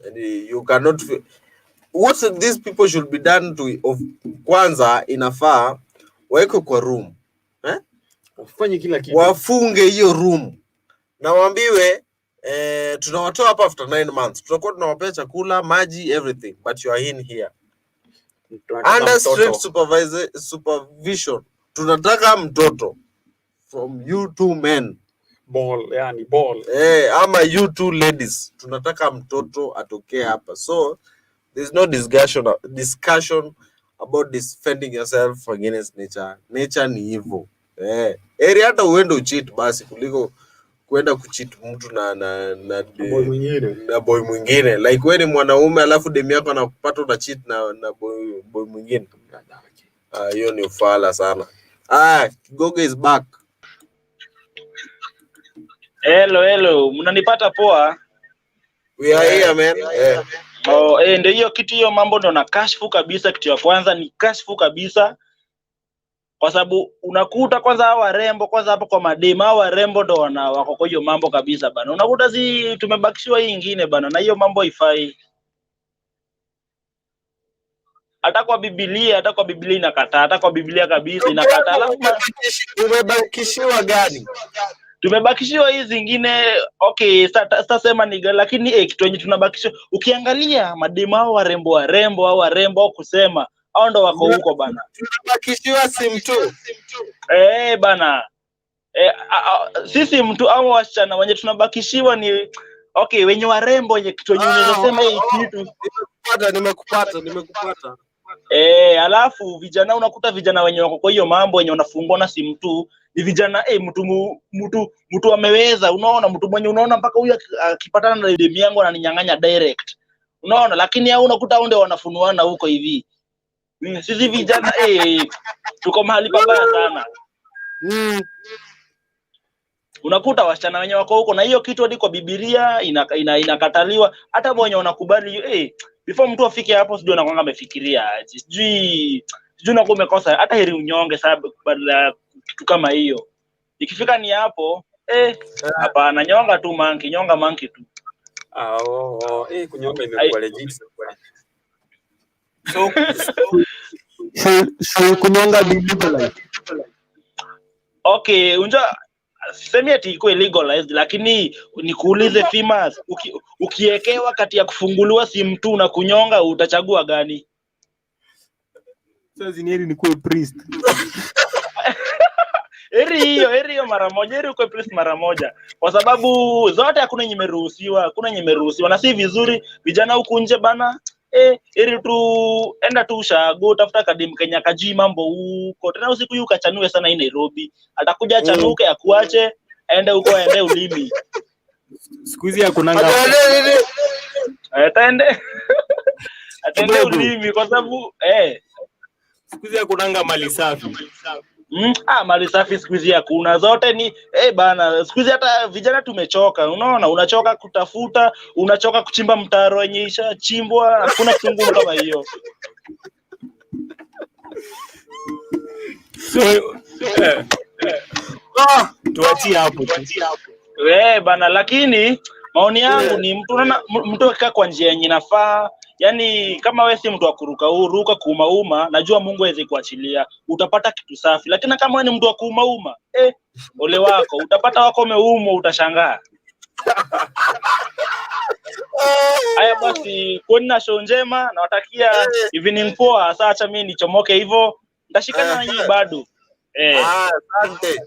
And you cannot feel what these people should be done to of kwanza inafaa waeko kwa room. Wafanye kila kitu. Wafunge hiyo room. Na waambiwe tunawatoa hapa after 9 months. Tutakuwa tunawapea chakula, maji, everything, but you are in here. Under strict supervision. Tunataka mtoto from you two men. Ball, yani ball. Ama you two ladies. Tunataka mtoto atokee hapa. So There's no discussion about defending yourself against nature. Nature ni hivyo. Eri hata uende ucheat basi kuliko kwenda kucheat mtu na boy mwingine. Like wewe ni mwanaume alafu demu yako anakupata una cheat na boy mwingine. Hiyo ni ufala sana. Kigogo is back. Hello. Mnanipata poa? We are here, man. Ndio hiyo kitu, hiyo mambo ndo na kashfu kabisa. Kitu ya kwanza ni kashfu kabisa, kwa sababu unakuta kwanza hawa warembo kwanza hapo kwa madema, hawa warembo ndo wako kwa hiyo mambo kabisa bana. Unakuta tumebakishiwa hii nyingine bana, na hiyo mambo haifai. Hata kwa Biblia inakataa, hata kwa Biblia kabisa inakataa. Alafu umebakishiwa gani? Tumebakishiwa hizi zingine. Okay, sasa sema ni gani, lakini kitu yenye tunabakishiwa, ukiangalia madema hao warembo au kusema hao ndo wako huko bana. Tunabakishiwa simu tu. Bana. Sisi mtu au wasichana wenye tunabakishiwa ni okay, wenye warembo wenye kitu yenye unaweza sema hii kitu. Nimekupata. Alafu vijana, unakuta vijana wenye wako kwa hiyo mambo wenye wanafungwa na simu tu. Ni vijana mtu ameweza, unaona, mtu mwenye unaona mpaka huyu akipatana na demu yangu ananinyang'anya direct. Unaona, lakini hao unakuta wao ndio wanafunuana huko hivi. Sisi vijana tuko mahali pabaya sana. Unakuta wasichana wenye wako huko, na hiyo kitu hadi kwa Biblia inakataliwa. Hata wenye wanakubali before mtu afike hapo, sijui anakuanga amefikiria sijui na kumekosa. Hata heri unyonge sababu badala kitu kama hiyo. Ikifika ni hapo hapana, nyonga monkey tu. Kunyonga imekuwa legit. So kunyonga legalized. Okay, semi ati iko legalized, lakini nikuulize Fimas, ukiekewa kati ya kufunguliwa simu tu na kunyonga, utachagua gani? Sasa zineri ni kuwe priest. Heri hiyo mara moja, heri uko priest mara moja, kwa sababu zote hakuna yenye imeruhusiwa, na si vizuri vijana huku nje bana. Heri tu enda tu ushago, tafuta kadem Kenya kaji mambo huko. Tena usiku yuka chanue sana hii Nairobi. Atakuja chanuke akuache, aende huko, aende ulimi. Siku hizi hakunanga. Atende ulimi kwa sababu siku hizi hakunanga mali safi. Mali safi siku hizi hakuna, zote ni bana. Siku hizi hata vijana tumechoka, unaona, unachoka kutafuta, unachoka kuchimba mtaro yenye ishachimbwa, hakuna kitu kama hiyo. Tuachie hapo. Bana, lakini maoni yangu ni mtu akikaa kwa njia yenye inafaa. Yani kama wewe si mtu wa kuruka kuumauma, najua Mungu hawezi kuachilia, utapata kitu safi. Lakini kama wewe ni mtu wa kuumauma, ole wako, utapata wako umeumwa, utashangaa. Haya basi, kuona show njema, nawatakia evening poa. Sasa acha mimi nichomoke hivyo, nitashikana na nyinyi bado. Asante.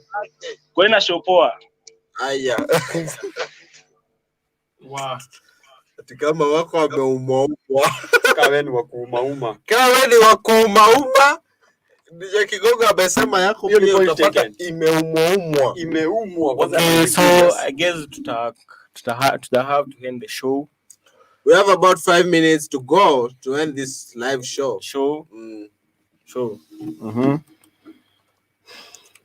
Kuona show poa. Haya. Kama wako wameumaumwa. Kama wewe ni wa kuumauma. DJ Kigogo amesema yako pia utapata imeumwa. Okay, so I guess to have to end the show. We have about 5 minutes to go to end this live show.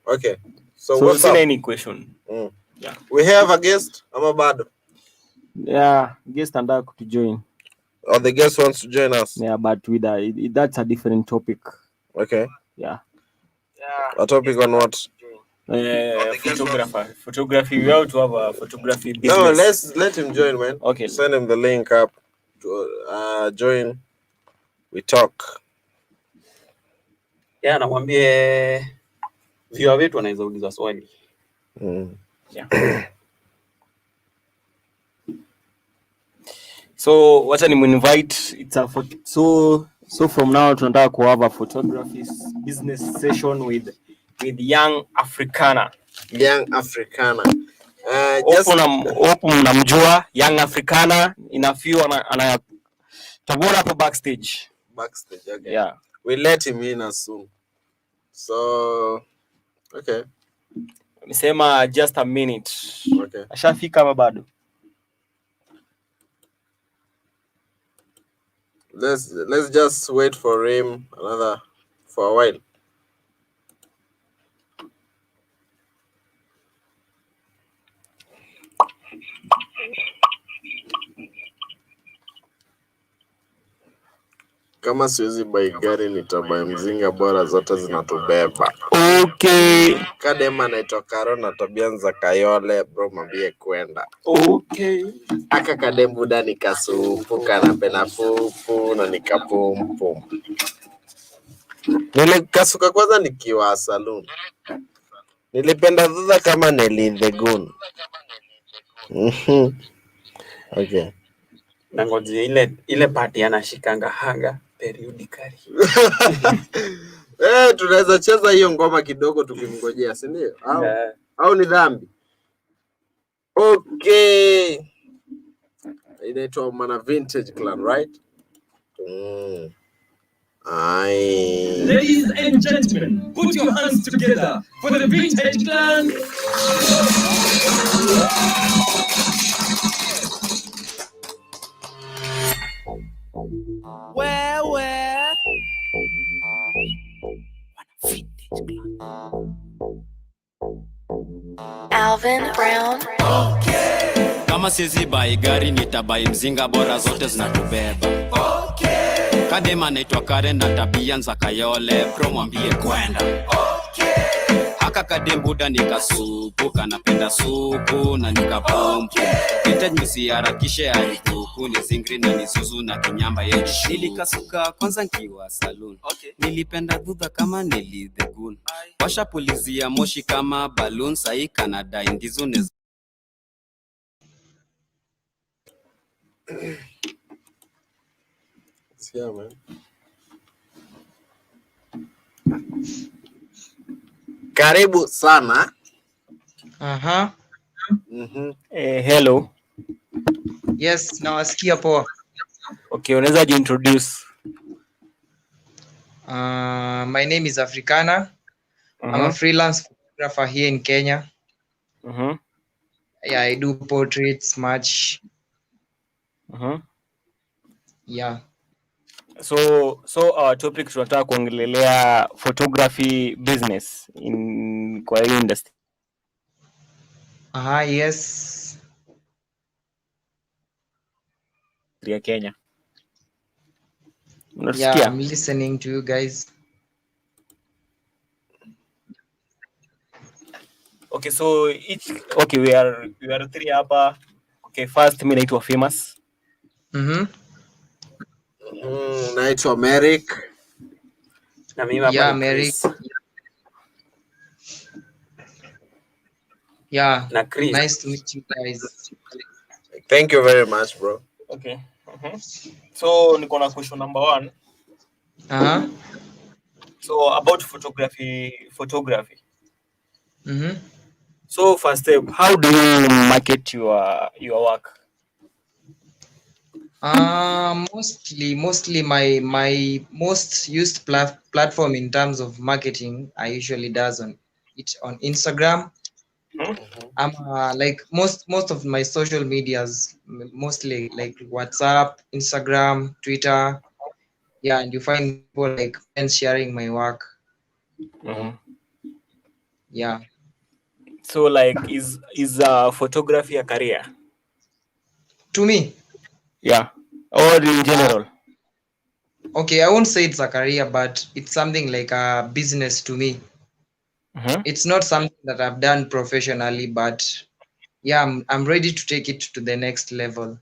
Okay. So what's up? Any question? Yeah. We have a guest. Bado. Yeah, guest and I could join. Or the guest wants to join us. Yeah, but with that's a different topic. Okay. Yeah. A topic on what? Photography. We have to have a photography business. No, let him join, man. Okay. Send him the link up to join. We talk. Yeah, namwambie viewer wetu anaweza uliza swali. Yeah. So wacha ni invite, it's a so from now tunataka ku have a photography business session with young Afrikanna. Just mnamjua young Afrikanna, ina few Tabora hapo backstage. Okay. Yeah. We let him in as soon. So, okay. Nisema just a minute. Okay. Ashafika hapa bado. Let's just wait for him for a while. Kama siwezi buy gari nitabuy mzinga, bora zote zinatubeba. Okay. Kadema naitwa Karo na tabia za Kayole, bro mwambie kwenda. Okay. Aka kadembu Ndani kasupu kanapenda fufu na nikapumpu. Nilikasuka kwanza nikiwa saloon. Nilipenda dhudha kama Nelly the Goon. Okay. Nangoje ile party anashikanga hanga periodically. Tunaweza cheza hiyo ngoma kidogo tukimngojea, si ndio? Au ni dhambi? Okay. Inaitwa Mana Vintage Clan, right? Ladies and gentlemen, put your hands together for the Vintage Clan. Where? Alvin Brown. Okay. Kama sizi bai gari nitabai mzinga, bora zote zinatubeba. Okay. Kadema naitwa Karen na tabia za Kayole, bro mwambie kwenda. Okay. Haka kadembu Ndani kasupu kanapenda supu na nikapompu. Vintage msiharakishe alikuku ni zingri na nisuzu na kinyamba yetu. Nilikasuka kwanza nkiwa saloon. Okay. Nilipenda dhudha kama Nelly the Goon. Washa pulizia moshi kama balloon, sai Canada indizo ne. Yeah, man. Karibu sana. Hello. Yes, nawasikia poa. Okay, unaweza introduce? My name is Afrikanna. I'm a freelance photographer here in Kenya. Yeah, I do portraits much. Yeah. So our topic tunataka kuongelelea photography business in kwa industry. Yes. Ya Kenya. Yeah, I'm listening to you guys. Okay, so we are three hapa. Okay, first mimi naitwa Famous. Naitwa Merrick. Na mimi hapa. Yeah, Merrick. Yeah. Na Chris. Nice to meet you guys. Thank you very much, bro. Okay. So niko na question number 1. So about photography. So first step, how do you market your work? Mostly my most used platform in terms of marketing I usually does on Instagram. I'm like most of my social medias, mostly like WhatsApp, Instagram, Twitter. Yeah, and you find people like friends sharing my work. Yeah. So like is photography a career? To me? Yeah. Or in general? Okay, I won't say it's a career, but it's something like a business to me. It's not something that I've done professionally, but yeah, I'm ready to take it to the next level.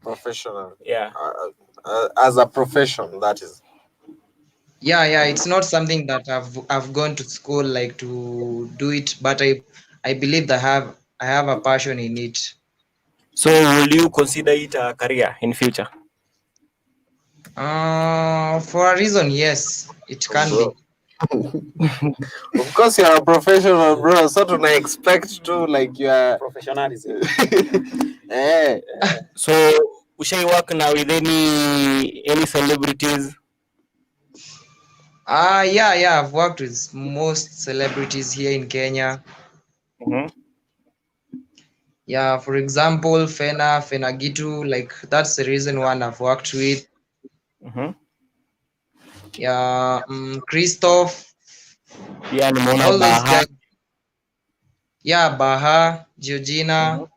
Professional. Yeah. As a profession, that is. Yeah, it's not something that I've gone to school like to do it, but I believe that I have a passion in it. So will you consider it a career in future? For a reason, yes, it can be. Of course, you're a professional, bro. So to expect to like you are professionalism. So ushai work now with any celebrities? Yeah, I've worked with most celebrities here in Kenya. Yeah, for example, Fena Gitu, like that's the reason one I've worked with. Yeah, Christoph. Yeah, all those Baha. guys. Yeah, Baha, Georgina.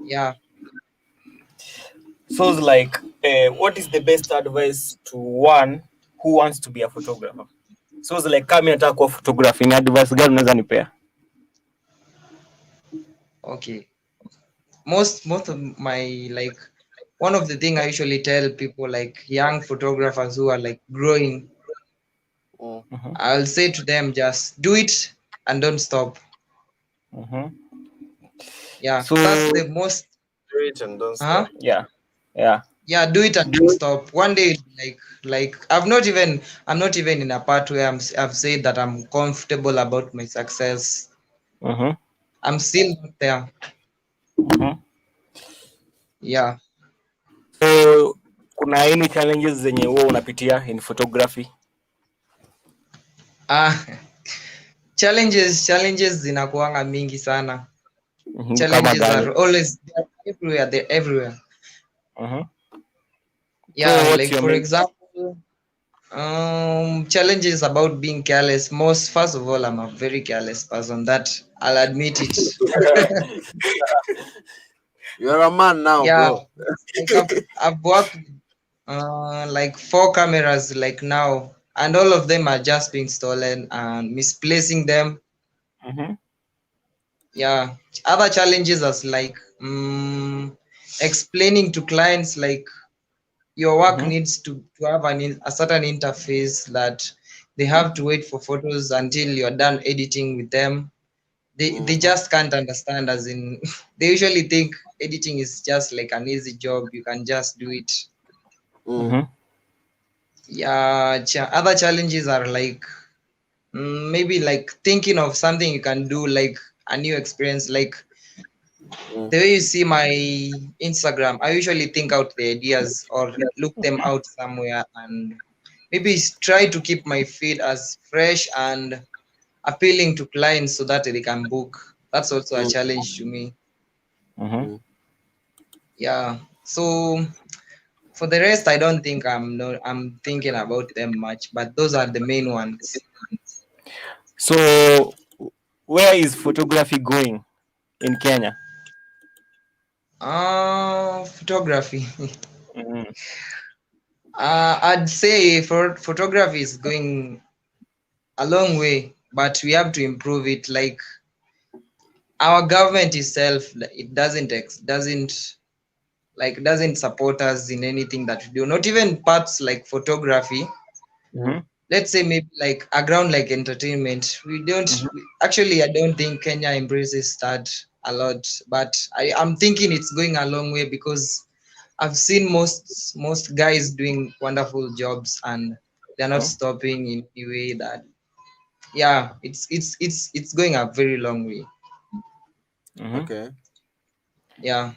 Yeah. So it's like, what is the best advice to one who wants to be a photographer? So it's like, kama nataka kuwa photography, ni advice gani unaweza nipea? Okay. Most of my, like, one of the thing I usually tell people, like young photographers who are like growing, I'll say to them, just do it and don't stop. Yeah, So that's the most. Do it and don't stop. Yeah. Yeah, do it and don't stop. One day, like I'm not even in a part where I've said that I'm comfortable about my success. I'm still not there. Yeah. So kuna any challenges zenye wewe unapitia in photography? Challenges zinakuanga mingi sana. Challenges are always everywhere. They're everywhere. Yeah, So like for example, challenges about being careless. First of all, I'm a very careless person. That I'll admit it. You're a man now, bro. Like I've worked like 4 cameras like now, and all of them are just being stolen and misplacing them. Yeah, other challenges as like explaining to clients like your work needs to have a certain interface that they have to wait for photos until you're done editing with them. They just can't understand, as in they usually think editing is just like an easy job, you can just do it. Yeah, other challenges are like maybe like thinking of something you can do, like a new experience, like the way you see my Instagram, I usually think out the ideas or look them out somewhere and maybe try to keep my feed as fresh and appealing to clients so that they can book. That's also a challenge to me. Yeah. So for the rest, I don't think I'm thinking about them much, but those are the main ones. So where is photography going in Kenya? Photography. I'd say for photography is going a long way, but we have to improve it. Like our government itself, it doesn't support us in anything that we do. Not even parts like photography. Let's say maybe like a ground like entertainment. We don't actually. I don't think Kenya embraces that a lot, but I'm thinking it's going a long way because I've seen most guys doing wonderful jobs and they're not stopping in a way that. Yeah, it's going a very long way. Okay. Yeah.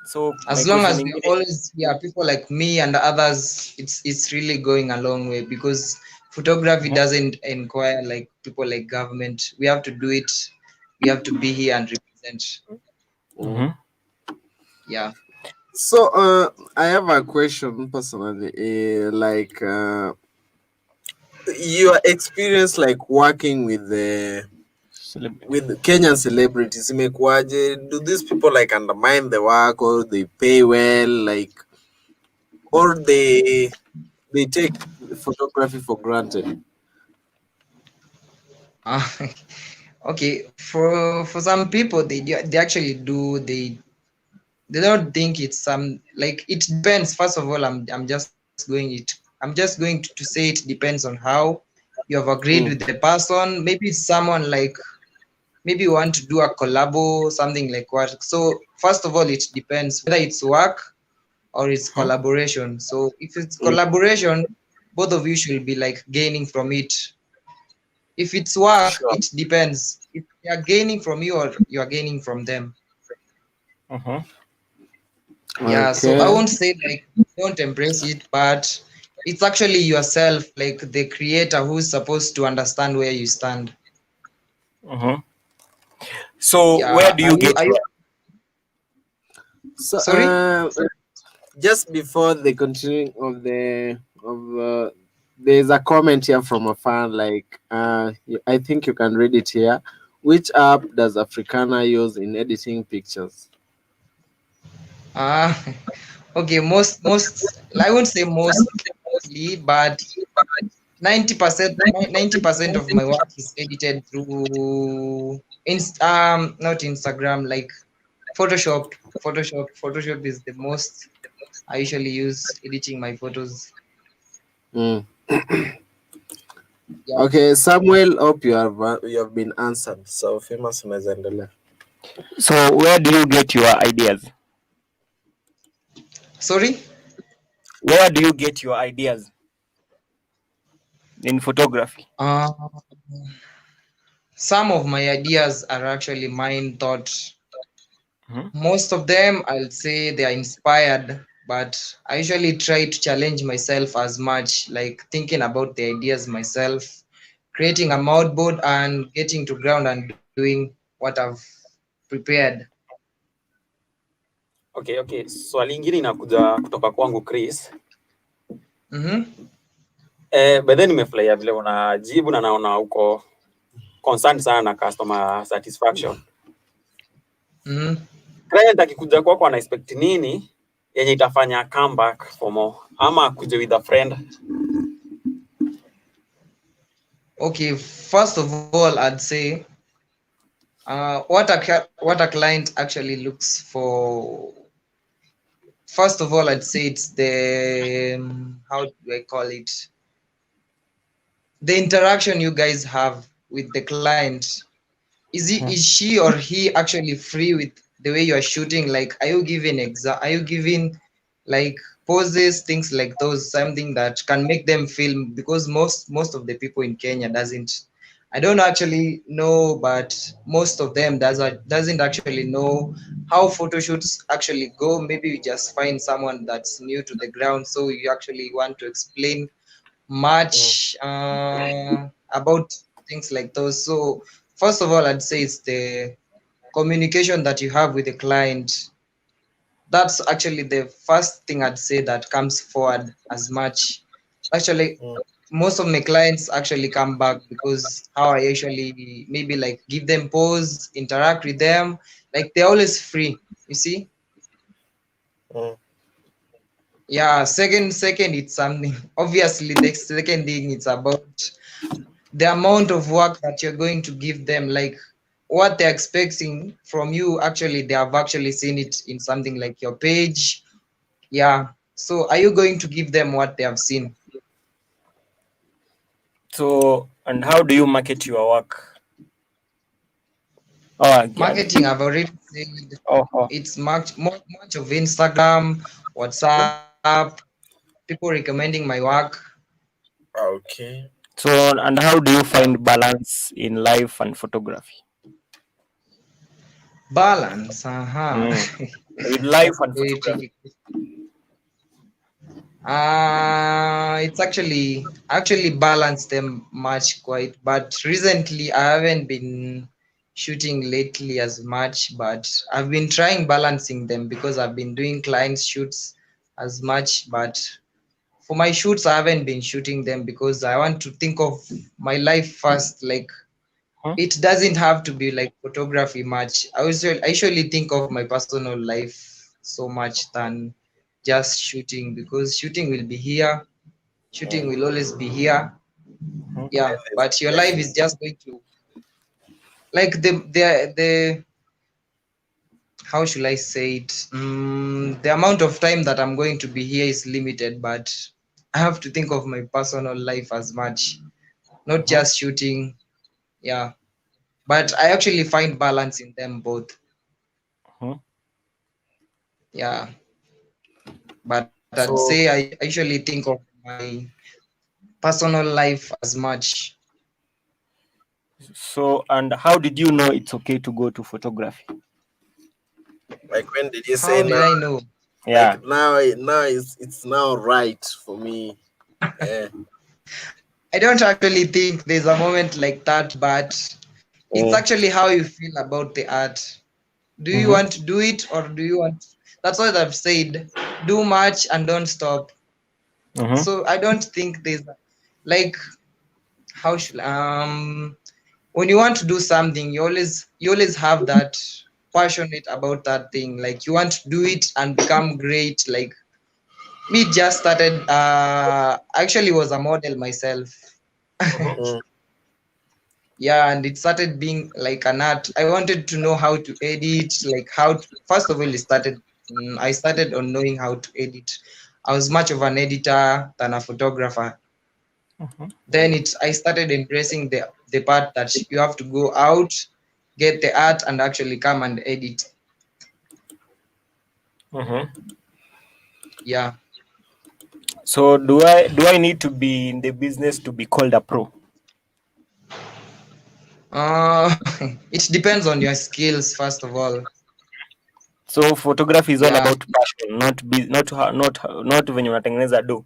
So as long as we always people like me and others, it's really going a long way because photography doesn't inquire like people like government. We have to do it. We have to be here and represent. Yeah. So I have a question personally. Your experience like working with Kenyan celebrities, do these people like undermine the work, or they pay well, like, or they take photography for granted? Okay, for some people they actually do, they don't think it's some, like, it depends. First of all, I'm just going to say it depends on how you have agreed with the person. Maybe it's someone like, maybe you want to do a collabo, something like what. So first of all, it depends whether it's work or it's collaboration. So if it's collaboration, both of you should be like gaining from it. If it's work, it depends if they are gaining from you or you are gaining from them. Yeah, so I Okay. won't say like don't embrace it, but it's actually yourself, like the creator, who's supposed to understand where you stand. So where Yeah, do you get your So, sorry? just before the continuing there's a comment here from a fan. Like, I think you can read it here. Which app does Afrikanna use in editing pictures? Uh okay, most I won't say mostly, but 90% of my work is edited through not Instagram, like Photoshop. Photoshop is the most I usually use editing my photos. Mm. Yeah. Okay, Samuel, hope you have been answered. So famous unaweza endelea. So where do you get your ideas? Sorry? Where do you get your ideas in photography? Uh, some of my ideas are actually mine thought. Most of them I'll say they are inspired, but I usually try to challenge myself as much, like thinking about the ideas myself, creating a mood board and getting to ground and doing what I've prepared. Okay. Swali lingine inakuja kutoka kwangu Chris. By then nimefurahia vile unajibu na naona uko concerned sana na customer satisfaction. Client akikuja kwako ana expect nini yenye itafanya comeback for more, ama akuje with a friend? Okay, first of all, I'd say what a client actually looks for. First of all, I'd say it's the how do I call it? The interaction you guys have with the client. Is she or he actually free with the way you are shooting? Like, are you giving like poses, things like those, something that can make them feel, because most of the people in Kenya doesn't, I don't actually know, but most of them doesn't actually know how photo shoots actually go. Maybe you just find someone that's new to the ground, so you actually want to explain much about things like those. So first of all, I'd say it's the communication that you have with the client. That's actually the first thing I'd say that comes forward as much. Actually, most of my clients actually come back because how I usually maybe like give them pause, interact with them, like they're always free, you see. Yeah, second it's something obviously the second thing, it's about the amount of work that you're going to give them, like what they're expecting from you. Actually, they have actually seen it in something like your page. Yeah, so are you going to give them what they have seen? So, and how do you market your work? Marketing, I've already said. It's much of Instagram, WhatsApp, people recommending my work. Okay. So, and how do you find balance in life and photography? Balance, With life and very photography. tricky. It's actually balanced them much quite, but recently I haven't been shooting lately as much, but I've been trying balancing them because I've been doing client shoots as much, but for my shoots I haven't been shooting them because I want to think of my life first. Like, it doesn't have to be like photography much. I usually think of my personal life so much than just shooting, because shooting will be here, shooting will always be here. Yeah, but your life is just going to, like, the how should I say it, the amount of time that I'm going to be here is limited, but I have to think of my personal life as much, not just shooting. Yeah, but I actually find balance in them both. Yeah, but I'd say I usually think of my personal life as much. So, and how did you know it's okay to go to photography? Like, when did you say How did no? I know? Yeah. Like now it's now right for me. Yeah. I don't actually think there's a moment like that, but it's actually how you feel about the art. Do you want to do it, or do you want? That's what I've said. Do much and don't stop. So I don't think there's like how should when you want to do something, you always have that passionate about that thing. Like you want to do it and become great. Like me just started actually was a model myself. Yeah, and it started being like an art. I wanted to know how to edit, like first of all I started on knowing how to edit. I was much of an editor than a photographer. Then I started embracing the part that you have to go out, get the art, and actually come and edit. Yeah. So do I need to be in the business to be called a pro? It depends on your skills, first of all. So photography is all about passion, not when unatengeneza do.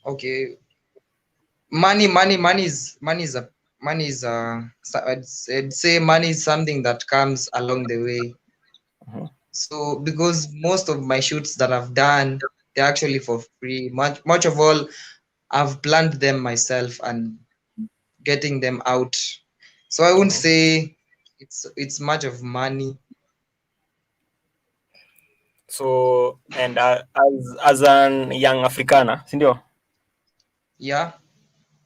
Okay. Money I'd say money is something that comes along the way. So because most of my shoots that I've done, they're actually for free. Much of all, I've planned them myself and getting them out. So I wouldn't say it's much of money. So and as an young Afrikanna, sindio? Yeah.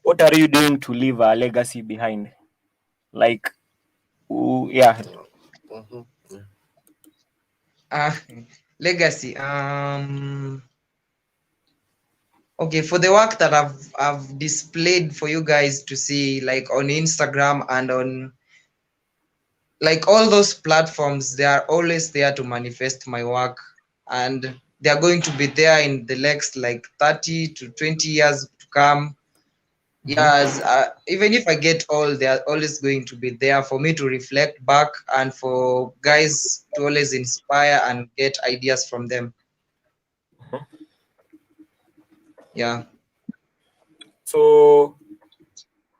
What are you doing to leave a legacy behind? Like, yeah. Legacy. Okay, for the work that I've displayed for you guys to see, like on Instagram and on like all those platforms, they are always there to manifest my work, and they are going to be there in the next like 30 to 20 years to come. Yes, even if I get old, they are always going to be there for me to reflect back and for guys to always inspire and get ideas from them. Yeah. So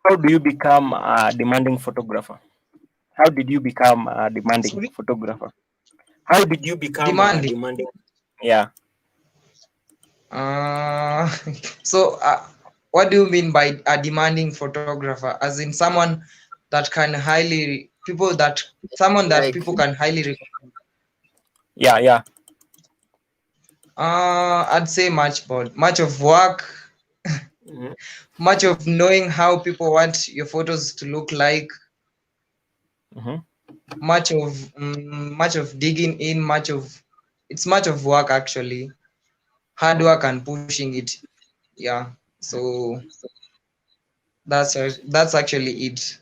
how do you become a demanding photographer? How did you become a demanding photographer? How did you become a demanding? Yeah. So what do you mean by a demanding photographer? As in someone that can people can highly recommend? Yeah. I'd say much of work, much of knowing how people want your photos to look like, much of digging in, much of work actually, hard work and pushing it. Yeah. So that's actually it.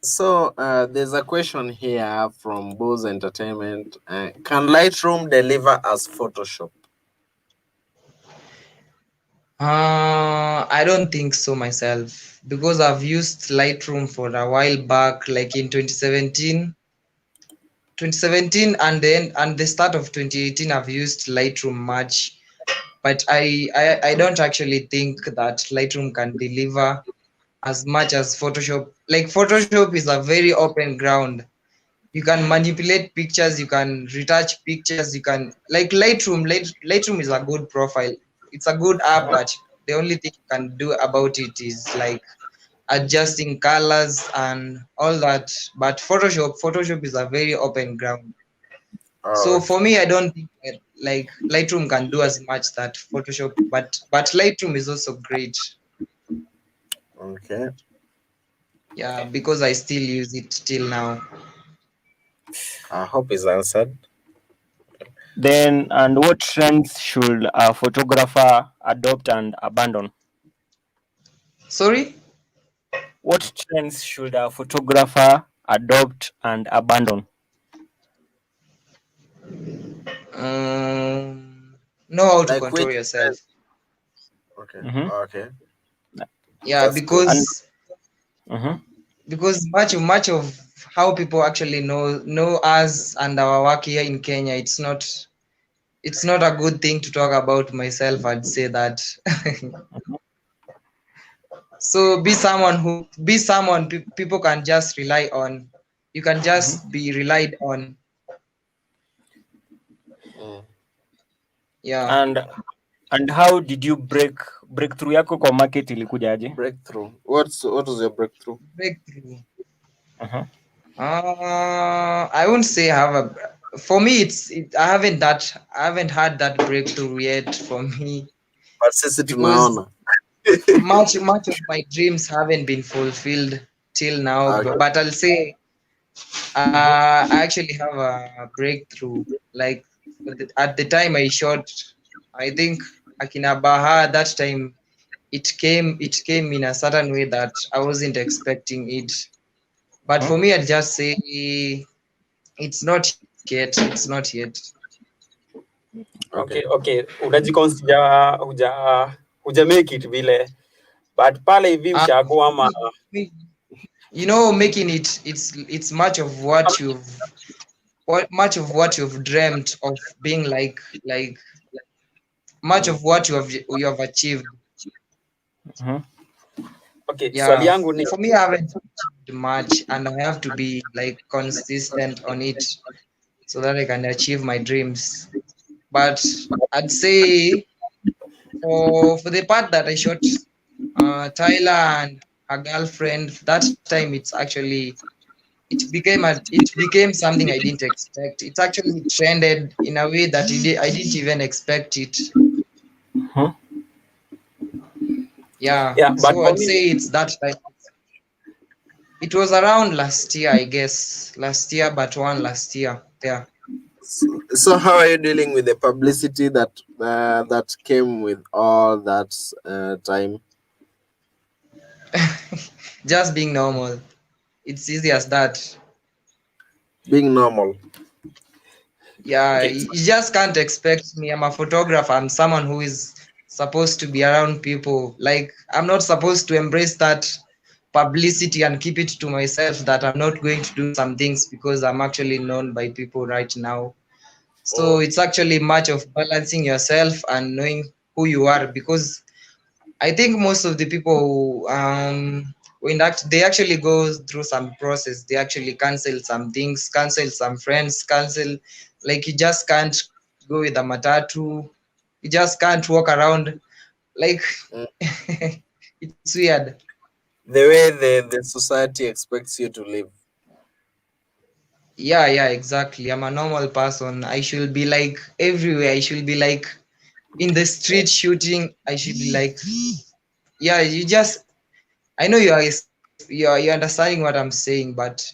So there's a question here from Bose Entertainment. Can Lightroom deliver as Photoshop? I don't think so myself, because I've used Lightroom for a while back, like in 2017 and the start of 2018 I've used Lightroom much, but I don't actually think that Lightroom can deliver as much as Photoshop. Like Photoshop is a very open ground. You can manipulate pictures, you can retouch pictures, you can like Lightroom is a good profile. It's a good app, but the only thing you can do about it is like adjusting colors and all that. But Photoshop is a very open ground. So for me, I don't think that, like Lightroom can do as much that Photoshop, but Lightroom is also great. Okay. Yeah, because I still use it till now. I hope it's answered. Then, and what trends should a photographer adopt and abandon? Sorry? What trends should a photographer adopt and abandon? Know how to control yourself. Okay. Okay. Yeah, that's because much of how people actually know us and our work here in Kenya, it's not a good thing to talk about myself. I'd say that. So be someone people can just rely on. You can just be relied on. Yeah. And how did you breakthrough yako kwa market ilikujaje? Breakthrough. What was your breakthrough? Breakthrough. I wouldn't say for me I haven't had that breakthrough yet for me. But sisi because tunaona. much of my dreams haven't been fulfilled till now. Okay. But I'll say I actually have a breakthrough. Like at the time I shot, I think Akina Baha, that time it came in a certain way that I wasn't expecting it. But for me, I'd just say it's not yet. It's not yet. Okay. Unajiconsider huja make it vile, but pale hivi ushago ama making it's much of what you've dreamt of being like much of what you have achieved. Okay, yeah. yangu ni For me, I haven't achieved much, and I have to be like consistent on it so that I can achieve my dreams. But I'd say for the part that I shot Tyler and her girlfriend, that time it became something I didn't expect. It actually trended in a way that I didn't even expect it. Yeah, so I'd say it's that time. It was around last year, I guess. Last year, but last year. Yeah. So how are you dealing with the publicity that came with all that time? Just being normal. It's easy as that. Being normal. Yeah, you just can't expect me. I'm a photographer. I'm someone who is supposed to be around people. Like, I'm not supposed to embrace that publicity and keep it to myself that I'm not going to do some things because I'm actually known by people right now. So it's actually much of balancing yourself and knowing who you are, because I think most of the people they actually go through some process. They actually cancel some things, cancel some friends, like you just can't go with a matatu. You just can't walk around. Like it's weird. The way the society expects you to live. Yeah, exactly. I'm a normal person. I should be like everywhere. I should be like in the street shooting. I should be like, yeah, I know you're understanding what I'm saying, but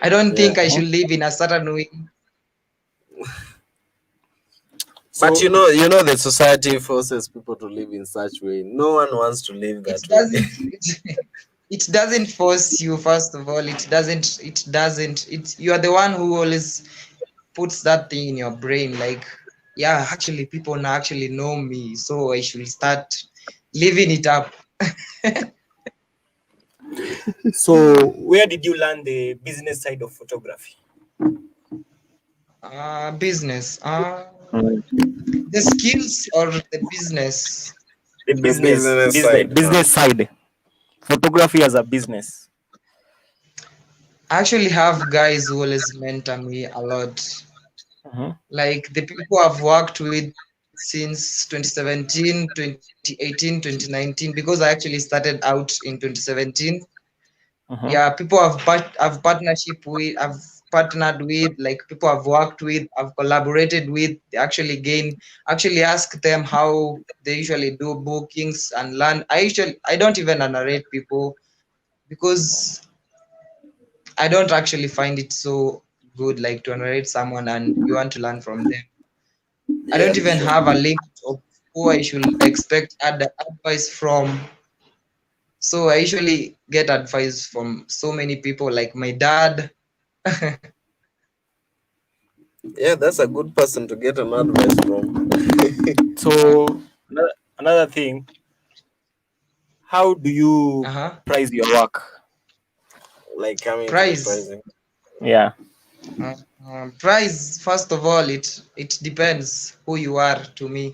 I don't think I should live in a certain way. But you know the society forces people to live in such way. No one wants to live that way. It doesn't force you. First of all, it doesn't. You are the one who always puts that thing in your brain. Like, yeah, actually, people now actually know me, so I should start living it up. So, where did you learn the business side of photography? Business. The skills or the business? The business side. Photography as a business. I actually have guys who always mentor me a lot. Like the people I've worked with since 2017, 2018, 2019, because I actually started out in 2017. Yeah, people I've partnership with, I've partnered with, like people I've worked with, I've collaborated with. They actually ask them how they usually do bookings and learn. I don't even narrate people because I don't actually find it so good, like to narrate someone and you want to learn from them. I don't even have a link of who I should expect advice from. So I usually get advice from so many people, like my dad. Yeah, that's a good person to get an advice from. So another thing, how do you price your work? Like coming to the Price. pricing. Yeah. Price, first of all, it depends who you are. To me,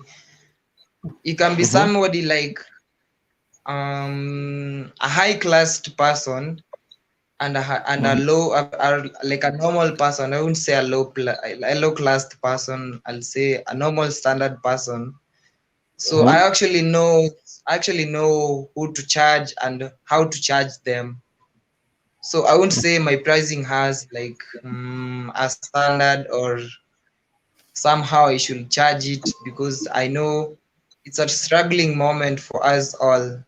you can be somebody like a high class person and a low like a normal person. I wouldn't say a low class person. I'll say a normal standard person. So I actually know who to charge and how to charge them. So I wouldn't say my pricing has like a standard or somehow I should charge it, because I know it's a struggling moment for us all.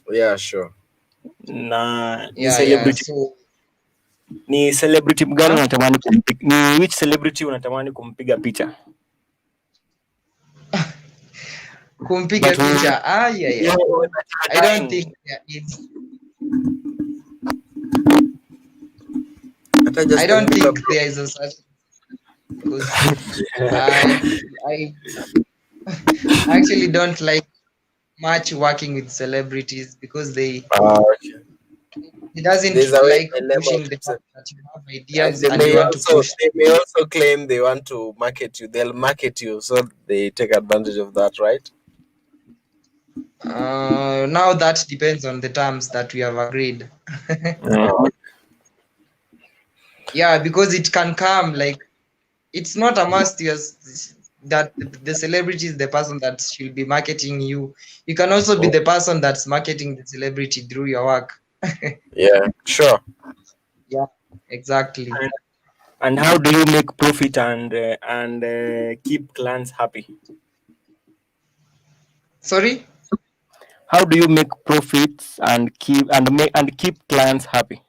Yeah, sure. Na ni Yeah, celebrity. so Ni celebrity mgani unatamani kumpiga? Ni which celebrity unatamani kumpiga picha? kumpiga picha. Yeah. I don't think there is. I don't think there is a such, because I actually don't like much working with celebrities, because it doesn't like pushing the fact that you have ideas and you want to push. They may also claim they want to market you. They'll market you, so they take advantage of that, right? Now that depends on the terms that we have agreed. Yeah, because it can come like, it's not a must that the celebrity is the person that should be marketing you. You can also be the person that's marketing the celebrity through your work. Yeah, sure. Yeah, exactly. And how do you make profit and keep clients happy? Sorry? How do you make profits and keep clients happy?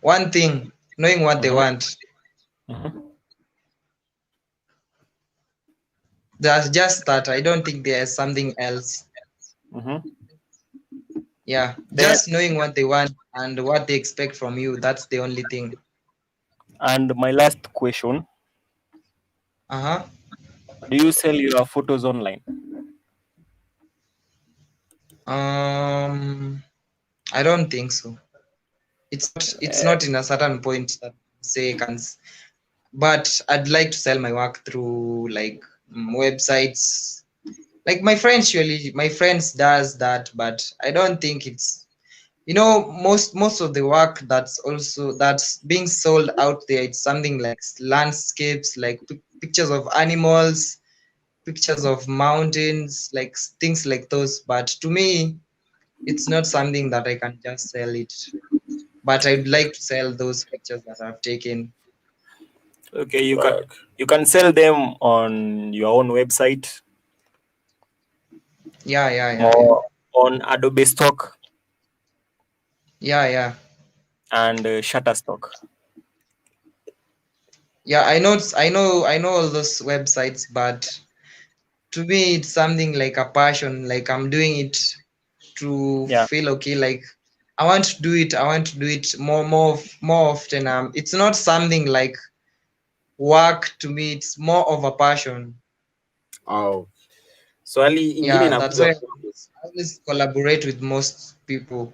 One thing, knowing what they want. That's just that. I don't think there's something else. Yeah, just knowing what they want and what they expect from you. That's the only thing. And my last question. Do you sell your photos online? I don't think so. It's not in a certain point that say can, but I'd like to sell my work through like websites. Like my friends does that, but I don't think it's, most of the work that's being sold out there, it's something like landscapes, like pictures of animals, pictures of mountains, like things like those. But to me, it's not something that I can just sell it. But I'd like to sell those pictures that I've taken. Okay, you can sell them on your own website. Yeah. Or on Adobe Stock. Yeah. And Shutterstock. Yeah, I know all those websites, but to me it's something like a passion. Like I'm doing it to feel okay. Like I want to do it more often. It's not something like work to me. It's more of a passion. Oh. Swali ingine that's why I always collaborate with most people.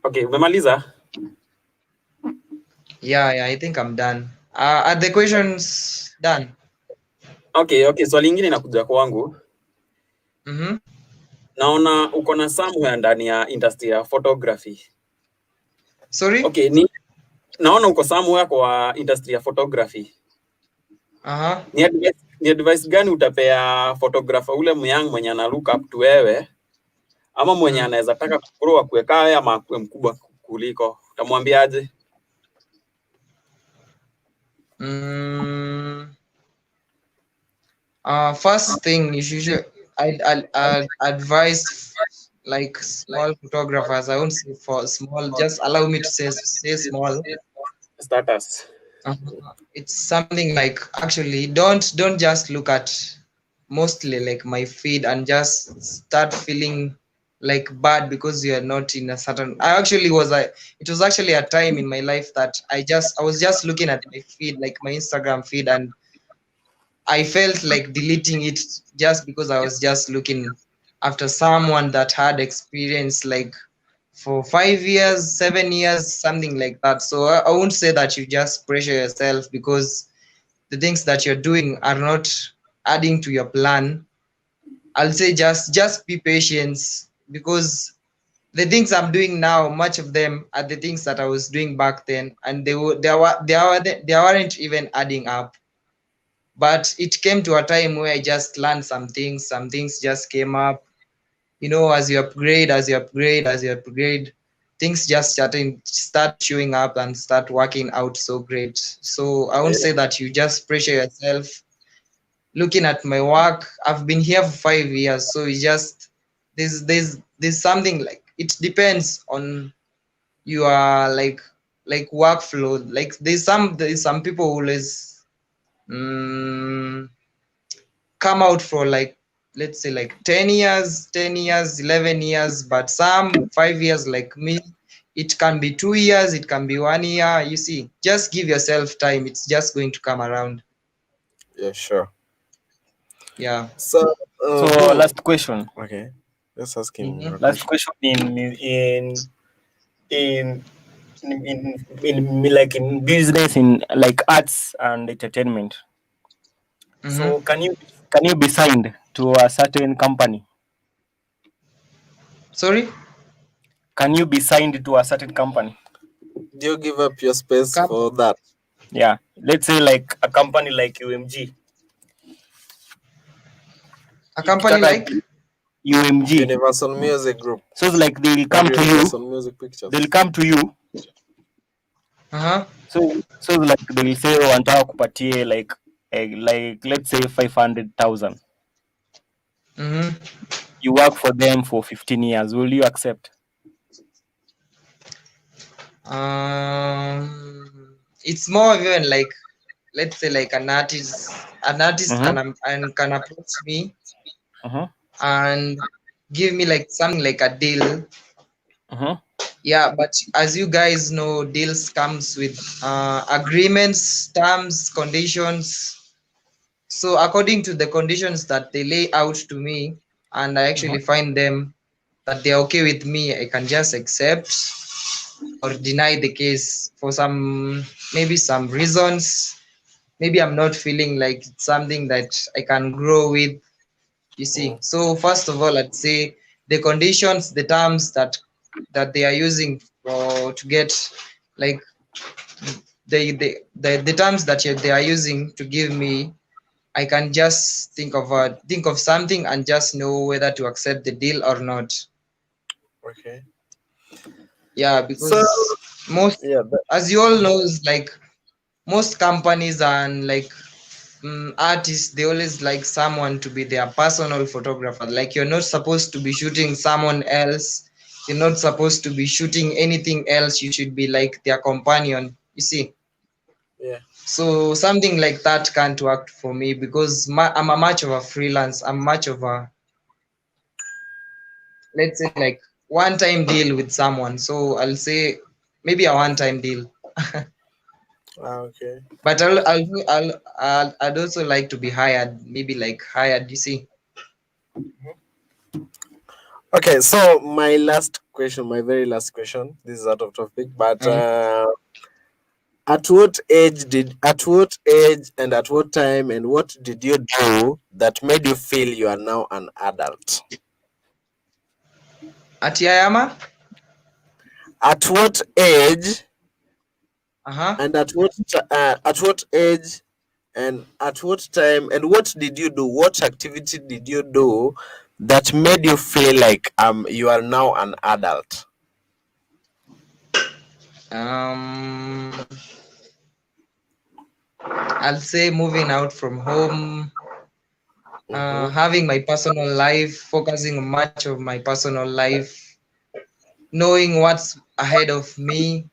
Okay, umemaliza? Yeah, I think I'm done. Are the questions done? Okay, swali ingine inakuja kwangu. Naona uko na somewhere ndani ya industry ya photography. Sorry? Okay, naona uko somewhere kwa industry ya photography. Ni advice gani utapea photographer ule myang mwenye ana look up to wewe, ama mwenye anaweza taka kugrow kuweka wewe ama kuwe mkubwa kuliko? Utamwambiaje? First thing I'd advise like small photographers. I won't say for small, just allow me to say small starters. It's something like, actually don't just look at mostly like my feed and just start feeling like bad because you are not in a certain. It was actually a time in my life that I was just looking at my feed, like my Instagram feed, and I felt like deleting it just because I was just looking after someone that had experience like for 5 years, 7 years, something like that. So I won't say that you just pressure yourself because the things that you're doing are not adding to your plan. I'll say just be patient because the things I'm doing now, much of them are the things that I was doing back then, and they weren't even adding up. But it came to a time where I just learned some things just came up. You know, as you upgrade, things just start showing up and start working out so great. So I won't say that you just pressure yourself. Looking at my work, I've been here for 5 years, so it's just there's something like it depends on your like workflow. Like there's some people who always come out for like, let's say like 10 years, 11 years, but some 5 years like me. It can be 2 years, it can be 1 year. You see, just give yourself time, it's just going to come around. Yeah, sure. Yeah. So last question. Okay, let's ask him. Last question in like in business, in like arts and entertainment. So can you be signed to a certain company? Sorry? Can you be signed to a certain company? Do you give up your space for that? Yeah. Let's say like a company like UMG. A company like UMG. Universal Music Group. So it's like they'll come to Universal you. Music Pictures. They'll come to you. So like they'll say wanataka kupatie like let's say 500,000. You work for them for 15 years. Will you accept? It's more even like, let's say like an artist can approach me and give me like something like a deal. Yeah, but as you guys know, deals comes with agreements, terms, conditions. So according to the conditions that they lay out to me, and I actually find them that they're okay with me, I can just accept or deny the case for maybe some reasons. Maybe I'm not feeling like it's something that I can grow with. You see, so first of all, I'd say the conditions, the terms that they are using to get like the terms that they are using to give me, I can just think of something and just know whether to accept the deal or not. Okay. Yeah, because as you all know, like most companies and like artists, they always like someone to be their personal photographer. Like you're not supposed to be shooting someone else. You're not supposed to be shooting anything else. You should be like their companion. You see? Yeah. So something like that can't work for me because I'm a much of a freelance. I'm much of a, let's say like one-time deal with someone. So I'll say maybe a one-time deal. Okay. But I'd also like to be hired. Maybe like hired. You see? Okay, so my last question, my very last question. This is out of topic, but at what age and at what time and what did you do that made you feel you are now an adult? At Yayama? At what age? And at what age and at what time and what did you do? What activity did you do that made you feel like you are now an adult? I'll say moving out from home, having my personal life, focusing on much of my personal life, knowing what's ahead of me.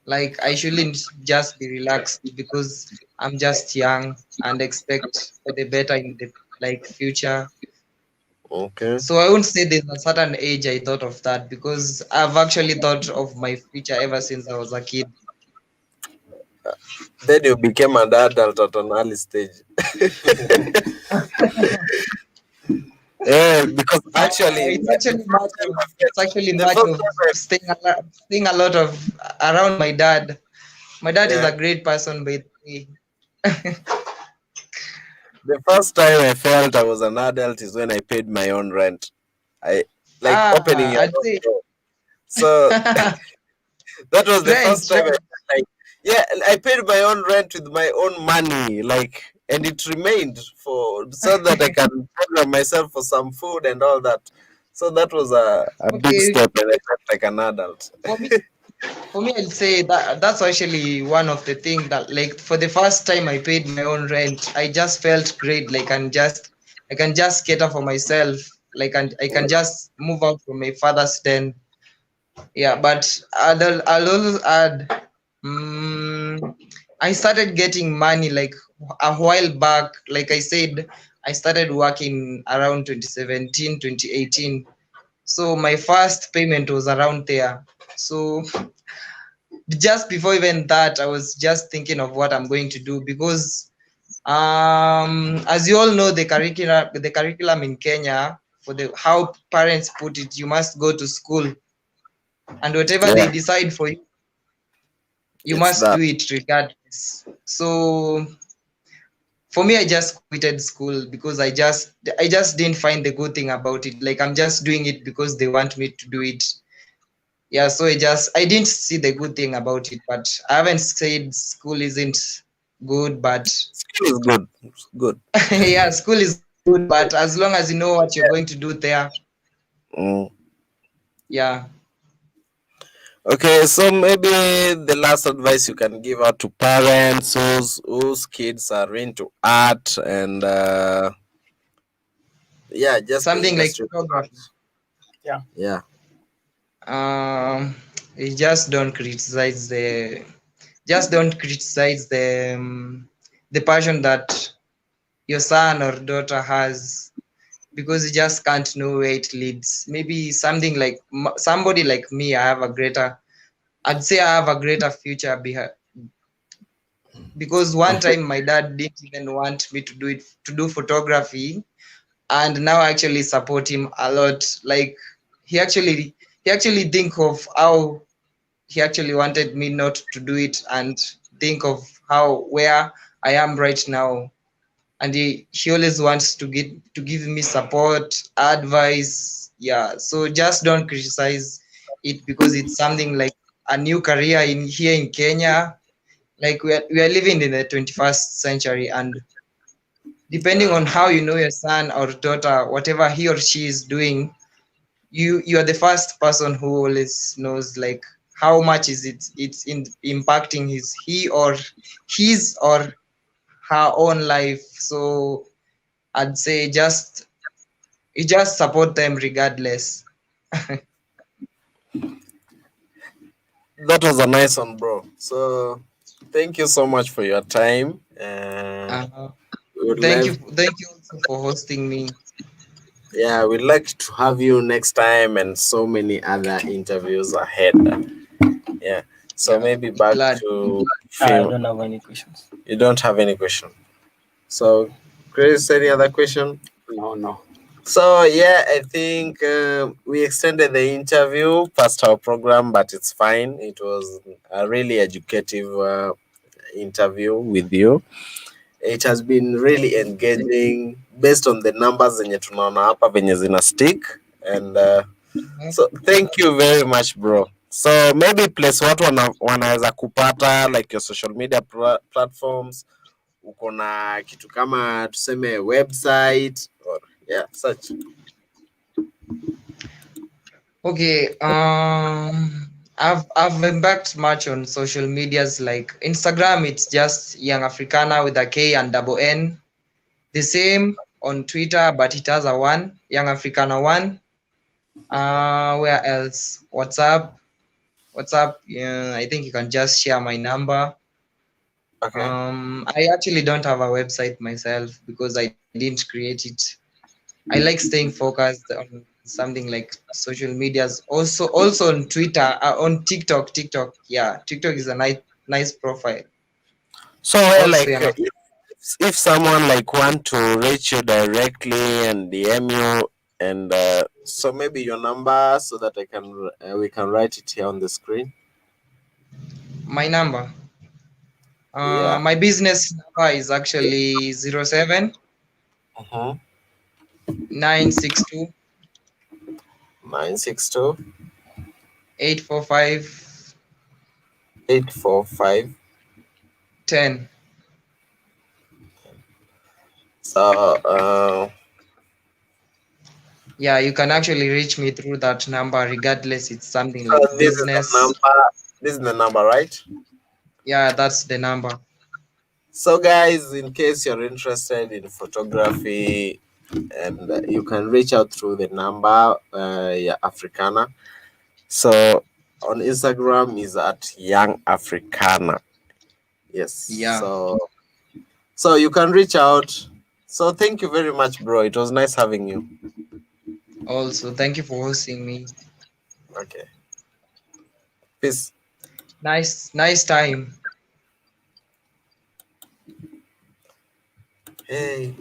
Like I shouldn't just be relaxed because I'm just young and expect for the better in the like future. Okay. So I won't say there's a certain age I thought of that because I've actually thought of my future ever since I was a kid. Then you became an adult at an early stage. Yeah, because actually, it's actually much of staying a lot of around my dad. My dad is a great person, by the way. The first time I felt I was an adult is when I paid my own rent. I like opening your I'd own say door. So that was the first time I felt like, yeah, I paid my own rent with my own money, like, and it remained for so that I can program myself for some food and all that. So that was a big step, and I felt like an adult. For me, I'd say that's actually one of the things that, like, for the first time I paid my own rent, I just felt great. Like, I can just cater for myself. Like, and I can just move out from my father's den. Yeah, but I'll also add, I started getting money like a while back. Like I said, I started working around 2017, 2018. So my first payment was around there. So just before even that, I was just thinking of what I'm going to do, because as you all know, the curriculum in Kenya, for the how parents put it, you must go to school, and whatever they decide for you, you must do it regardless. So for me, I just quitted school because I just didn't find the good thing about it. Like, I'm just doing it because they want me to do it. Yeah, so I didn't see the good thing about it. But I haven't said school isn't good, but school is good. It's good. Yeah, school is good, but as long as you know what you're going to do there. Yeah. Okay, so maybe the last advice you can give out to parents whose kids are into art and just something like photography. Yeah. You just don't criticize the passion that your son or daughter has, because you just can't know where it leads. Maybe something like somebody like me, I'd say I have a greater future behind, because one time my dad didn't even want me to do photography, and now I actually support him a lot. Like, he actually think of how he actually wanted me not to do it, and think of where I am right now, and he always wants to give me support, advice. Yeah, so just don't criticize it, because it's something like a new career here in Kenya. Like, we are living in the 21st century, and depending on how you know your son or daughter, whatever he or she is doing, you are the first person who always knows, like, how much is it's impacting his or her own life. So I'd say you just support them regardless. That was a nice one, bro. So thank you so much for your time. Thank you also for hosting me. Yeah, we'd like to have you next time, and so many other interviews ahead. Yeah. So maybe back to I don't have any questions. You don't have any question. So, Chris, any other question? No. So yeah, I think we extended the interview past our program, but it's fine. It was a really educative interview with you. It has been really engaging based on the numbers zenye tunaona hapa venye zina stick, and so thank you very much, bro. So maybe place watu wanaweza kupata, like your social media platforms, uko na kitu kama tuseme website or such. Okay, I've embarked much on social medias, like Instagram. It's just Young Afrikanna with a K and double N. The same on Twitter, but it has a 1, Young Afrikanna 1. Where else? WhatsApp. I think you can just share my number. Okay. I actually don't have a website myself because I didn't create it. I like staying focused on something like social medias. Also on Twitter, on TikTok. Yeah, TikTok is a nice profile. So Also, if someone like want to reach you directly and DM you, and so maybe your number so that I can we can write it here on the screen. my number. Yeah. My business number is actually 07 962 962 845 845. 10. So Yeah, you can actually reach me through that number, regardless it's something so like this is the business. number. This is the number, right? Yeah, that's the number. So guys, in case you're interested in photography, and you can reach out through the number, Afrikanna. So on Instagram is at Young Afrikanna. Yes. Yeah. So you can reach out. So thank you very much, bro. It was nice having you. Also, thank you for hosting me. Okay. Peace. Nice time. Hey,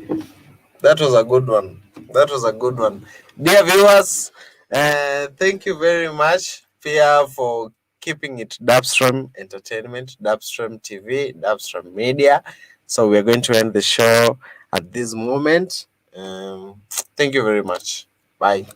that was a good one. That was a good one. Dear viewers, thank you very much, Pia, for keeping it Dapstrem Entertainment, Dapstrem TV, Dapstrem Media. So we're going to end the show at this moment. Thank you very much. Bye.